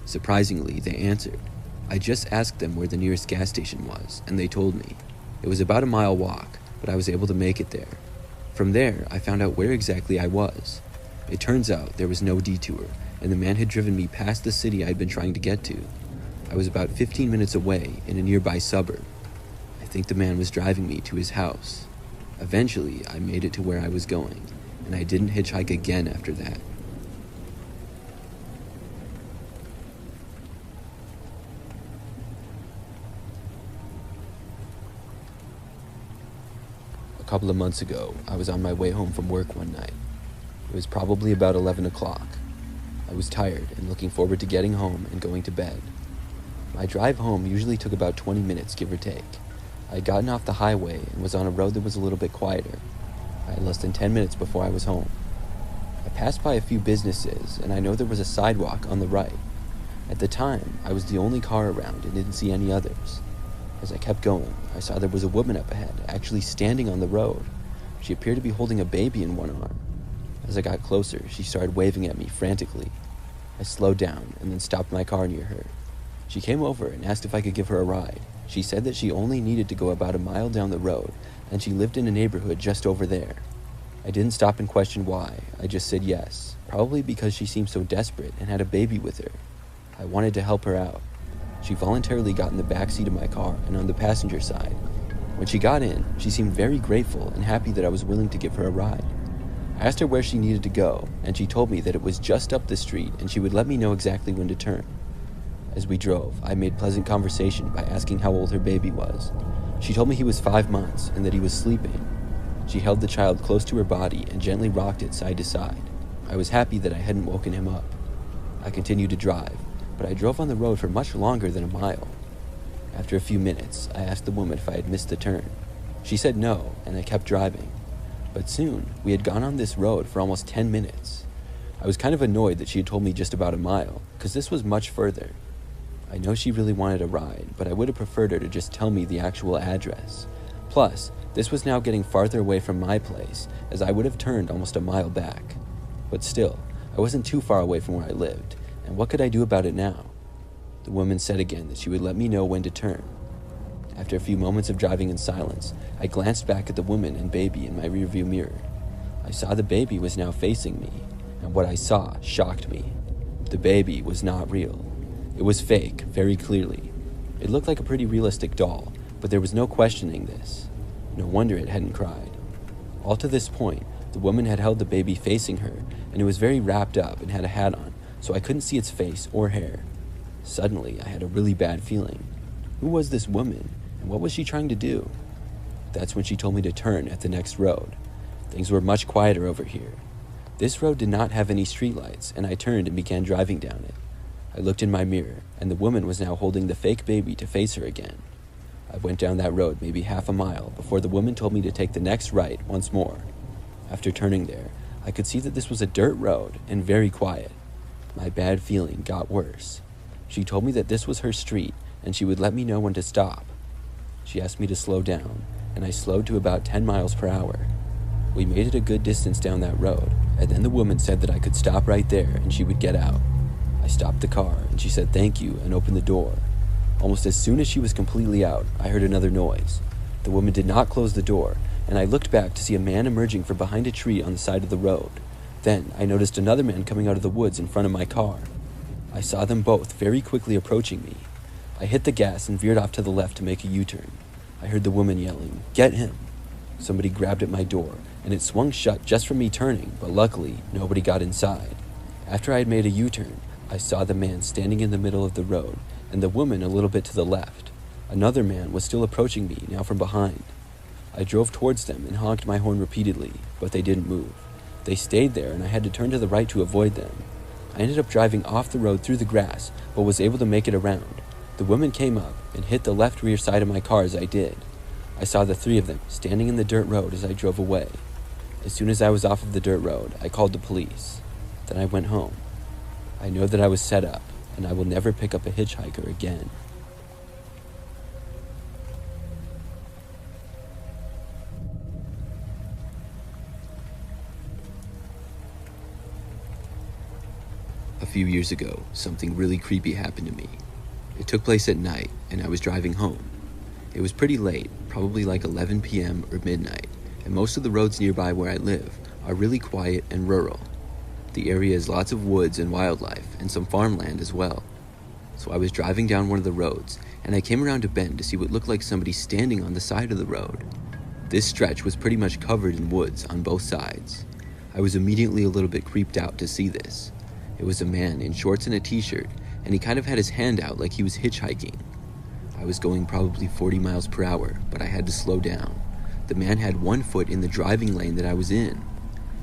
Surprisingly, they answered. I just asked them where the nearest gas station was, and they told me. It was about a mile walk, but I was able to make it there. From there, I found out where exactly I was. It turns out there was no detour, and the man had driven me past the city I'd been trying to get to. I was about 15 minutes away in a nearby suburb. I think the man was driving me to his house. Eventually, I made it to where I was going, and I didn't hitchhike again after that. A couple of months ago, I was on my way home from work one night. It was probably about 11 o'clock. I was tired and looking forward to getting home and going to bed. My drive home usually took about 20 minutes, give or take. I had gotten off the highway and was on a road that was a little bit quieter. I had less than 10 minutes before I was home. I passed by a few businesses, and I know there was a sidewalk on the right. At the time, I was the only car around and didn't see any others. As I kept going, I saw there was a woman up ahead, actually standing on the road. She appeared to be holding a baby in one arm. As I got closer, she started waving at me frantically. I slowed down and then stopped my car near her. She came over and asked if I could give her a ride. She said that she only needed to go about a mile down the road, and she lived in a neighborhood just over there. I didn't stop and question why. I just said yes, probably because she seemed so desperate and had a baby with her. I wanted to help her out. She voluntarily got in the back seat of my car and on the passenger side. When she got in, she seemed very grateful and happy that I was willing to give her a ride. I asked her where she needed to go, and she told me that it was just up the street and she would let me know exactly when to turn. As we drove, I made pleasant conversation by asking how old her baby was. She told me he was 5 months and that he was sleeping. She held the child close to her body and gently rocked it side to side. I was happy that I hadn't woken him up. I continued to drive, but I drove on the road for much longer than a mile. After a few minutes, I asked the woman if I had missed the turn. She said no, and I kept driving. But soon, we had gone on this road for almost 10 minutes. I was kind of annoyed that she had told me just about a mile, because this was much further. I know she really wanted a ride, but I would have preferred her to just tell me the actual address. Plus, this was now getting farther away from my place, as I would have turned almost a mile back. But still, I wasn't too far away from where I lived, and what could I do about it now? The woman said again that she would let me know when to turn. After a few moments of driving in silence, I glanced back at the woman and baby in my rearview mirror. I saw the baby was now facing me, and what I saw shocked me. The baby was not real. It was fake, very clearly. It looked like a pretty realistic doll, but there was no questioning this. No wonder it hadn't cried. All to this point, the woman had held the baby facing her, and it was very wrapped up and had a hat on, so I couldn't see its face or hair. Suddenly, I had a really bad feeling. Who was this woman, and what was she trying to do? That's when she told me to turn at the next road. Things were much quieter over here. This road did not have any streetlights, and I turned and began driving down it. I looked in my mirror, and the woman was now holding the fake baby to face her again. I went down that road maybe half a mile before the woman told me to take the next right once more. After turning there, I could see that this was a dirt road and very quiet. My bad feeling got worse. She told me that this was her street, and she would let me know when to stop. She asked me to slow down, and I slowed to about 10 miles per hour. We made it a good distance down that road, and then the woman said that I could stop right there and she would get out. I stopped the car, and she said thank you and opened the door. Almost as soon as she was completely out, I heard another noise. The woman did not close the door, and I looked back to see a man emerging from behind a tree on the side of the road. Then I noticed another man coming out of the woods in front of my car. I saw them both very quickly approaching me. I hit the gas and veered off to the left to make a U-turn. I heard the woman yelling, "Get him!" Somebody grabbed at my door, and it swung shut just from me turning, but luckily, nobody got inside. After I had made a U-turn, I saw the man standing in the middle of the road, and the woman a little bit to the left. Another man was still approaching me, now from behind. I drove towards them and honked my horn repeatedly, but they didn't move. They stayed there, and I had to turn to the right to avoid them. I ended up driving off the road through the grass, but was able to make it around. The woman came up and hit the left rear side of my car as I did. I saw the three of them standing in the dirt road as I drove away. As soon as I was off of the dirt road, I called the police. Then I went home. I know that I was set up, and I will never pick up a hitchhiker again. A few years ago, something really creepy happened to me. It took place at night, and I was driving home. It was pretty late, probably like 11 p.m. or midnight, and most of the roads nearby where I live are really quiet and rural. The area has lots of woods and wildlife, and some farmland as well. So I was driving down one of the roads, and I came around a bend to see what looked like somebody standing on the side of the road. This stretch was pretty much covered in woods on both sides. I was immediately a little bit creeped out to see this. It was a man in shorts and a t-shirt, and he kind of had his hand out like he was hitchhiking. I was going probably 40 miles per hour, but I had to slow down. The man had one foot in the driving lane that I was in.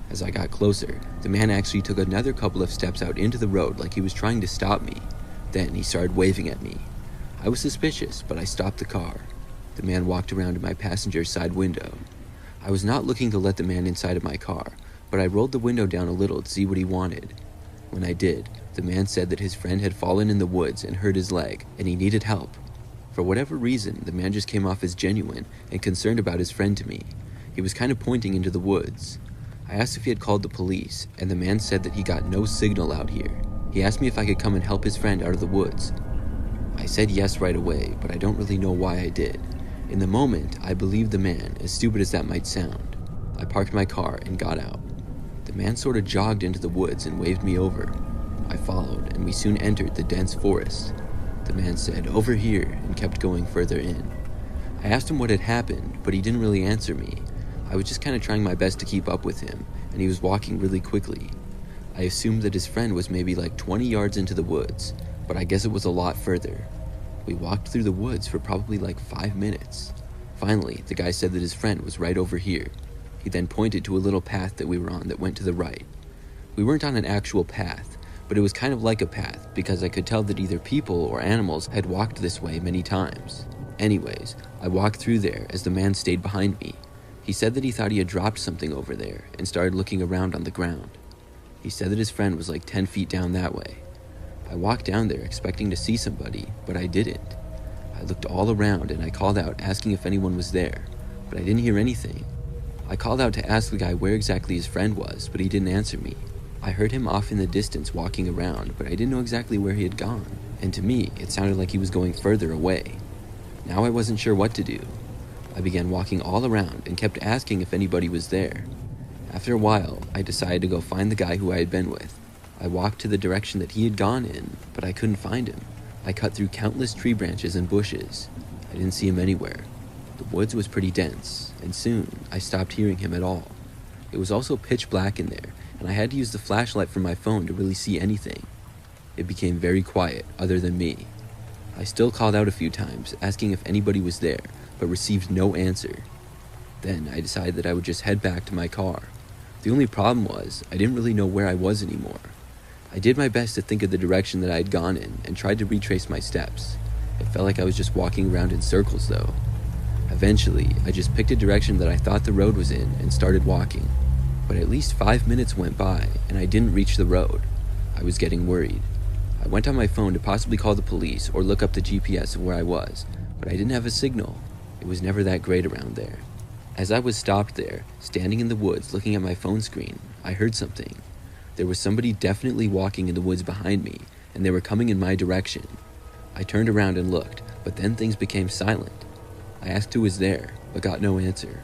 As I got closer, the man actually took another couple of steps out into the road like he was trying to stop me. Then he started waving at me. I was suspicious, but I stopped the car. The man walked around to my passenger side window. I was not looking to let the man inside of my car, but I rolled the window down a little to see what he wanted. When I did, the man said that his friend had fallen in the woods and hurt his leg, and he needed help. For whatever reason, the man just came off as genuine and concerned about his friend to me. He was kind of pointing into the woods. I asked if he had called the police, and the man said that he got no signal out here. He asked me if I could come and help his friend out of the woods. I said yes right away, but I don't really know why I did. In the moment, I believed the man, as stupid as that might sound. I parked my car and got out. The man sort of jogged into the woods and waved me over. I followed, and we soon entered the dense forest. The man said, "Over here," and kept going further in. I asked him what had happened, but he didn't really answer me. I was just kind of trying my best to keep up with him, and he was walking really quickly. I assumed that his friend was maybe like 20 yards into the woods, but I guess it was a lot further. We walked through the woods for probably like 5 minutes. Finally, the guy said that his friend was right over here. He then pointed to a little path that we were on that went to the right. We weren't on an actual path, but it was kind of like a path because I could tell that either people or animals had walked this way many times. Anyways, I walked through there as the man stayed behind me. He said that he thought he had dropped something over there and started looking around on the ground. He said that his friend was like 10 feet down that way. I walked down there expecting to see somebody, but I didn't. I looked all around and I called out asking if anyone was there, but I didn't hear anything. I called out to ask the guy where exactly his friend was, but he didn't answer me. I heard him off in the distance walking around, but I didn't know exactly where he had gone, and to me, it sounded like he was going further away. Now I wasn't sure what to do. I began walking all around and kept asking if anybody was there. After a while, I decided to go find the guy who I had been with. I walked to the direction that he had gone in, but I couldn't find him. I cut through countless tree branches and bushes. I didn't see him anywhere. The woods was pretty dense, and soon I stopped hearing him at all. It was also pitch black in there, and I had to use the flashlight from my phone to really see anything. It became very quiet, other than me. I still called out a few times, asking if anybody was there, but received no answer. Then I decided that I would just head back to my car. The only problem was, I didn't really know where I was anymore. I did my best to think of the direction that I had gone in and tried to retrace my steps. It felt like I was just walking around in circles though. Eventually, I just picked a direction that I thought the road was in and started walking. But at least 5 minutes went by and I didn't reach the road. I was getting worried. I went on my phone to possibly call the police or look up the GPS of where I was, but I didn't have a signal. It was never that great around there. As I was stopped there, standing in the woods looking at my phone screen, I heard something. There was somebody definitely walking in the woods behind me, and they were coming in my direction. I turned around and looked, but then things became silent. I asked who was there, but got no answer.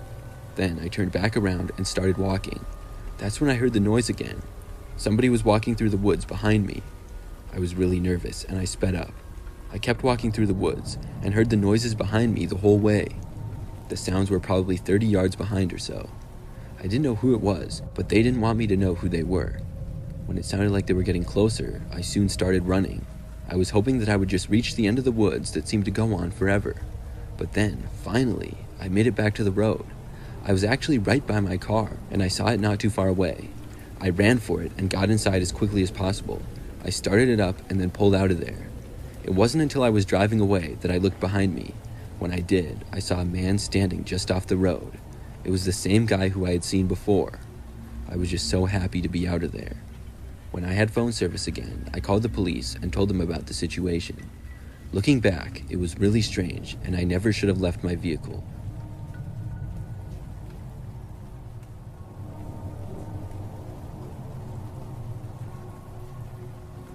Then I turned back around and started walking. That's when I heard the noise again. Somebody was walking through the woods behind me. I was really nervous, and I sped up. I kept walking through the woods, and heard the noises behind me the whole way. The sounds were probably 30 yards behind or so. I didn't know who it was, but they didn't want me to know who they were. When it sounded like they were getting closer, I soon started running. I was hoping that I would just reach the end of the woods that seemed to go on forever. But then, finally, I made it back to the road. I was actually right by my car, and I saw it not too far away. I ran for it and got inside as quickly as possible. I started it up and then pulled out of there. It wasn't until I was driving away that I looked behind me. When I did, I saw a man standing just off the road. It was the same guy who I had seen before. I was just so happy to be out of there. When I had phone service again, I called the police and told them about the situation. Looking back, it was really strange, and I never should have left my vehicle.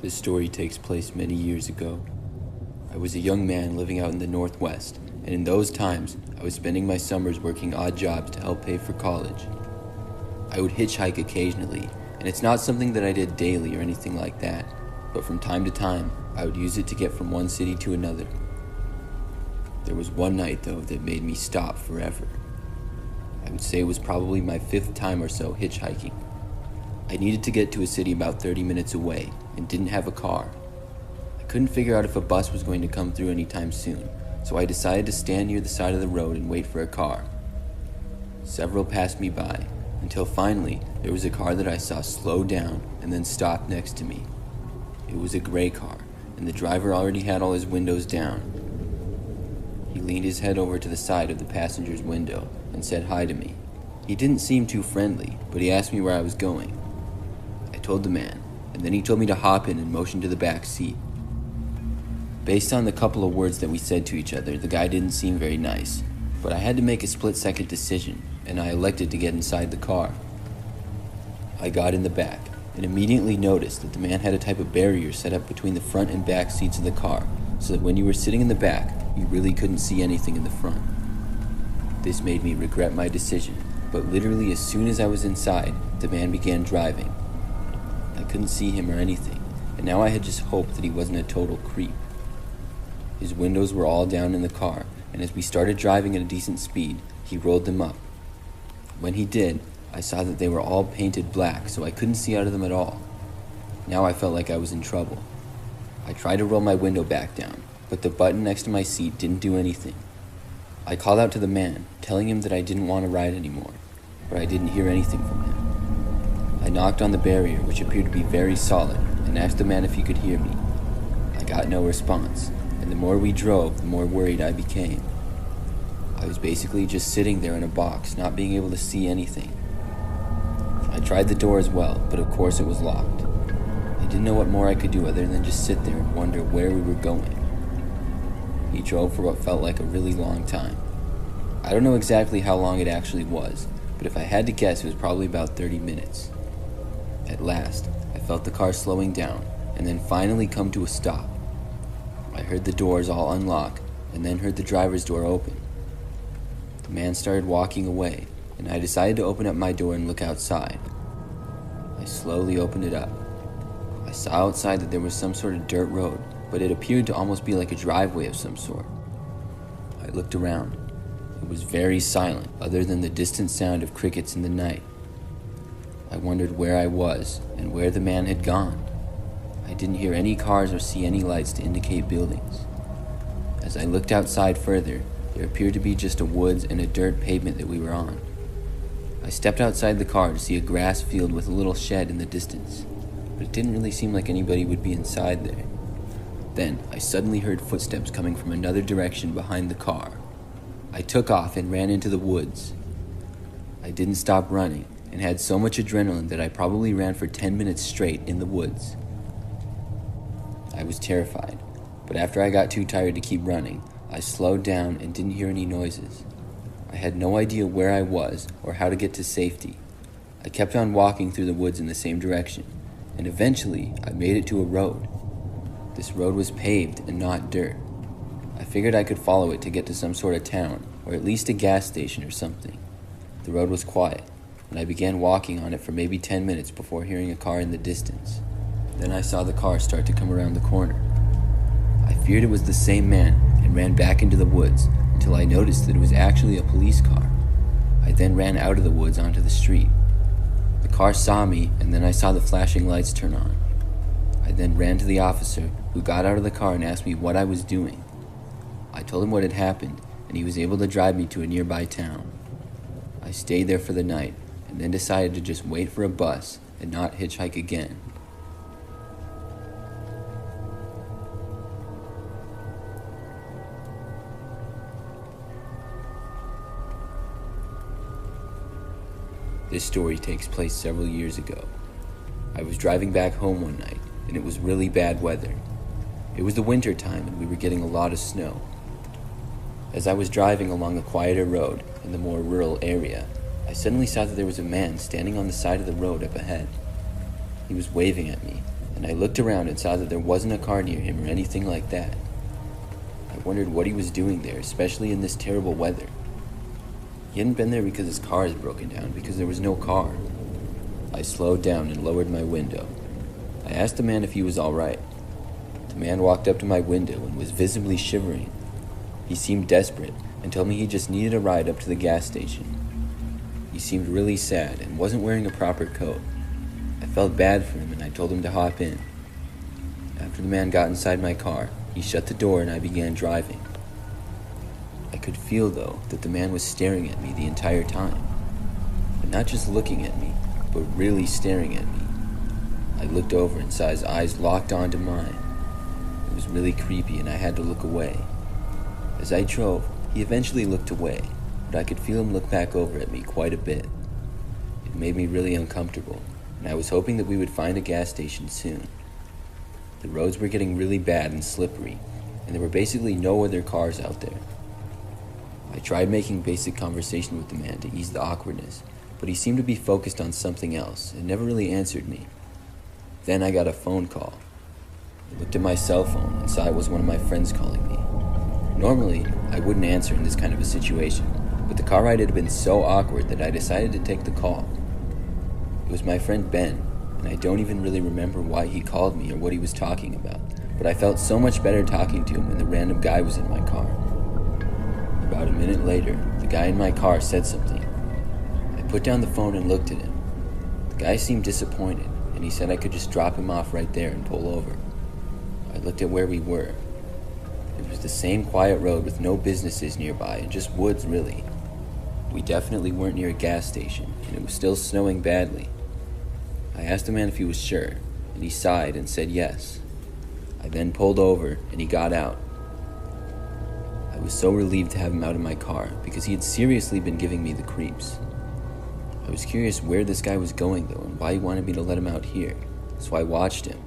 This story takes place many years ago. I was a young man living out in the Northwest, and in those times, I was spending my summers working odd jobs to help pay for college. I would hitchhike occasionally, and it's not something that I did daily or anything like that, but from time to time, I would use it to get from one city to another. There was one night, though, that made me stop forever. I would say it was probably my 5th time or so hitchhiking. I needed to get to a city about 30 minutes away, and didn't have a car. I couldn't figure out if a bus was going to come through anytime soon, so I decided to stand near the side of the road and wait for a car. Several passed me by, until finally there was a car that I saw slow down and then stop next to me. It was a gray car, and the driver already had all his windows down. He leaned his head over to the side of the passenger's window and said hi to me. He didn't seem too friendly, but he asked me where I was going. I told the man, and then he told me to hop in and motioned to the back seat. Based on the couple of words that we said to each other, the guy didn't seem very nice, but I had to make a split-second decision, and I elected to get inside the car. I got in the back, and immediately noticed that the man had a type of barrier set up between the front and back seats of the car, so that when you were sitting in the back, you really couldn't see anything in the front. This made me regret my decision, but literally as soon as I was inside, the man began driving. I couldn't see him or anything, and now I had just hoped that he wasn't a total creep. His windows were all down in the car, and as we started driving at a decent speed, he rolled them up. When he did, I saw that they were all painted black, so I couldn't see out of them at all. Now I felt like I was in trouble. I tried to roll my window back down, but the button next to my seat didn't do anything. I called out to the man, telling him that I didn't want to ride anymore, but I didn't hear anything from him. I knocked on the barrier, which appeared to be very solid, and asked the man if he could hear me. I got no response, and the more we drove, the more worried I became. I was basically just sitting there in a box, not being able to see anything. I tried the door as well, but of course it was locked. I didn't know what more I could do other than just sit there and wonder where we were going. He drove for what felt like a really long time. I don't know exactly how long it actually was, but if I had to guess, it was probably about 30 minutes. At last, I felt the car slowing down, and then finally come to a stop. I heard the doors all unlock, and then heard the driver's door open. The man started walking away, and I decided to open up my door and look outside. I slowly opened it up. I saw outside that there was some sort of dirt road, but it appeared to almost be like a driveway of some sort. I looked around. It was very silent, other than the distant sound of crickets in the night. I wondered where I was and where the man had gone. I didn't hear any cars or see any lights to indicate buildings. As I looked outside further, there appeared to be just a woods and a dirt pavement that we were on. I stepped outside the car to see a grass field with a little shed in the distance, but it didn't really seem like anybody would be inside there. Then I suddenly heard footsteps coming from another direction behind the car. I took off and ran into the woods. I didn't stop running and had so much adrenaline that I probably ran for 10 minutes straight in the woods. I was terrified, but after I got too tired to keep running, I slowed down and didn't hear any noises. I had no idea where I was or how to get to safety. I kept on walking through the woods in the same direction, and eventually I made it to a road. This road was paved and not dirt. I figured I could follow it to get to some sort of town, or at least a gas station or something. The road was quiet, and I began walking on it for maybe 10 minutes before hearing a car in the distance. Then I saw the car start to come around the corner. I feared it was the same man and ran back into the woods until I noticed that it was actually a police car. I then ran out of the woods onto the street. The car saw me, and then I saw the flashing lights turn on. I then ran to the officer, who got out of the car and asked me what I was doing. I told him what had happened, and he was able to drive me to a nearby town. I stayed there for the night, and then decided to just wait for a bus and not hitchhike again. This story takes place several years ago. I was driving back home one night, and it was really bad weather. It was the winter time, and we were getting a lot of snow. As I was driving along a quieter road in the more rural area, I suddenly saw that there was a man standing on the side of the road up ahead. He was waving at me, and I looked around and saw that there wasn't a car near him or anything like that. I wondered what he was doing there, especially in this terrible weather. He hadn't been there because his car is broken down, because there was no car. I slowed down and lowered my window. I asked the man if he was all right. The man walked up to my window and was visibly shivering. He seemed desperate and told me he just needed a ride up to the gas station. He seemed really sad and wasn't wearing a proper coat. I felt bad for him and I told him to hop in. After the man got inside my car, he shut the door and I began driving. I could feel, though, that the man was staring at me the entire time. I not just looking at me, but really staring at me. I looked over and saw his eyes locked onto mine. It was really creepy and I had to look away. As I drove, he eventually looked away, but I could feel him look back over at me quite a bit. It made me really uncomfortable, and I was hoping that we would find a gas station soon. The roads were getting really bad and slippery, and there were basically no other cars out there. I tried making basic conversation with the man to ease the awkwardness, but he seemed to be focused on something else and never really answered me. Then I got a phone call. I looked at my cell phone and saw it was one of my friends calling me. Normally, I wouldn't answer in this kind of a situation, but the car ride had been so awkward that I decided to take the call. It was my friend Ben, and I don't even really remember why he called me or what he was talking about, but I felt so much better talking to him when the random guy was in my car. About a minute later, the guy in my car said something. I put down the phone and looked at him. The guy seemed disappointed, and he said I could just drop him off right there and pull over. I looked at where we were. It was the same quiet road with no businesses nearby and just woods, really. We definitely weren't near a gas station, and it was still snowing badly. I asked the man if he was sure, and he sighed and said yes. I then pulled over, and he got out. I was so relieved to have him out of my car, because he had seriously been giving me the creeps. I was curious where this guy was going, though, and why he wanted me to let him out here, so I watched him.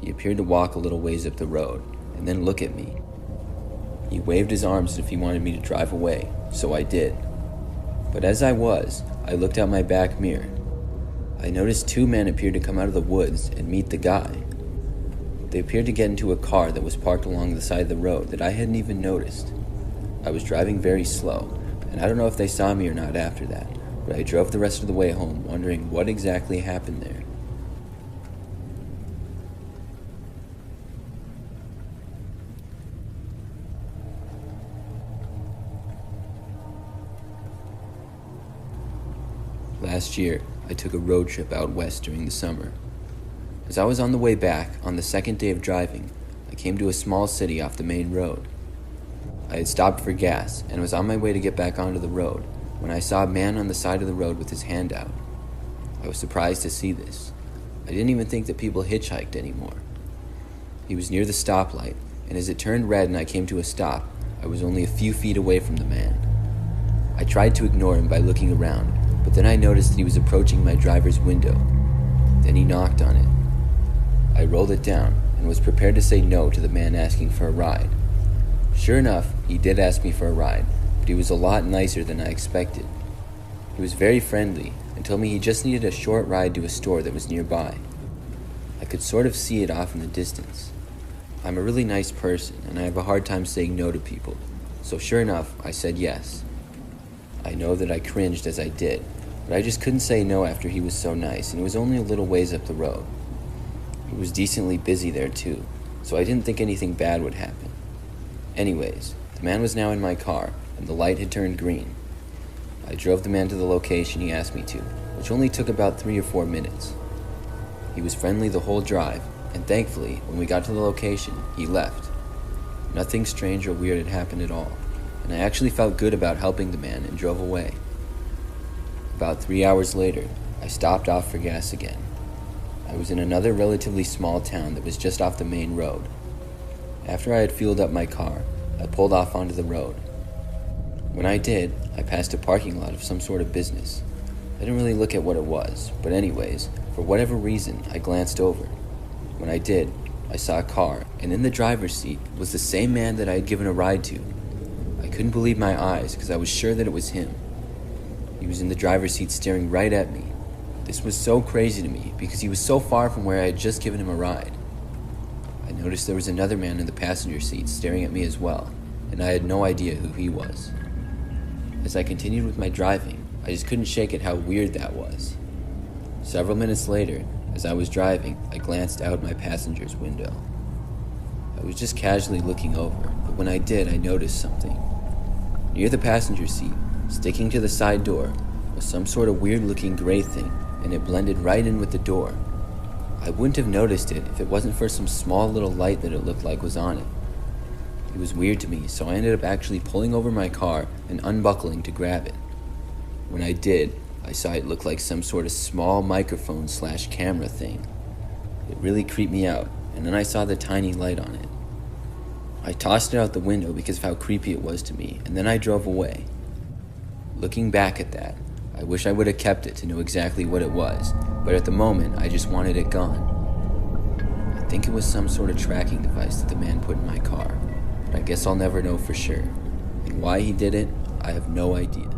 He appeared to walk a little ways up the road, and then look at me. He waved his arms as if he wanted me to drive away, so I did. But as I looked out my back mirror. I noticed two men appeared to come out of the woods and meet the guy. They appeared to get into a car that was parked along the side of the road that I hadn't even noticed. I was driving very slow, and I don't know if they saw me or not after that, but I drove the rest of the way home wondering what exactly happened there. Last year, I took a road trip out west during the summer. As I was on the way back, on the second day of driving, I came to a small city off the main road. I had stopped for gas and was on my way to get back onto the road when I saw a man on the side of the road with his hand out. I was surprised to see this. I didn't even think that people hitchhiked anymore. He was near the stoplight, and as it turned red and I came to a stop, I was only a few feet away from the man. I tried to ignore him by looking around, but then I noticed that he was approaching my driver's window. Then he knocked on it. I rolled it down and was prepared to say no to the man asking for a ride. Sure enough, he did ask me for a ride, but he was a lot nicer than I expected. He was very friendly and told me he just needed a short ride to a store that was nearby. I could sort of see it off in the distance. I'm a really nice person and I have a hard time saying no to people, so sure enough, I said yes. I know that I cringed as I did, but I just couldn't say no after he was so nice, and it was only a little ways up the road. It was decently busy there too, so I didn't think anything bad would happen. Anyways, the man was now in my car, and the light had turned green. I drove the man to the location he asked me to, which only took about 3 or 4 minutes. He was friendly the whole drive, and thankfully, when we got to the location, he left. Nothing strange or weird had happened at all, and I actually felt good about helping the man and drove away. About 3 hours later, I stopped off for gas again. I was in another relatively small town that was just off the main road. After I had fueled up my car, I pulled off onto the road. When I did, I passed a parking lot of some sort of business. I didn't really look at what it was, but anyways, for whatever reason, I glanced over. When I did, I saw a car, and in the driver's seat was the same man that I had given a ride to. I couldn't believe my eyes because I was sure that it was him. He was in the driver's seat staring right at me. This was so crazy to me because he was so far from where I had just given him a ride. I noticed there was another man in the passenger seat staring at me as well, and I had no idea who he was. As I continued with my driving, I just couldn't shake it how weird that was. Several minutes later, as I was driving, I glanced out my passenger's window. I was just casually looking over, but when I did, I noticed something. Near the passenger seat, sticking to the side door, was some sort of weird-looking gray thing, and it blended right in with the door. I wouldn't have noticed it if it wasn't for some small little light that it looked like was on it. It was weird to me, so I ended up actually pulling over my car and unbuckling to grab it. When I did, I saw it look like some sort of small microphone / camera thing. It really creeped me out, and then I saw the tiny light on it. I tossed it out the window because of how creepy it was to me, and then I drove away. Looking back at that, I wish I would have kept it to know exactly what it was, but at the moment, I just wanted it gone. I think it was some sort of tracking device that the man put in my car, but I guess I'll never know for sure. And why he did it, I have no idea.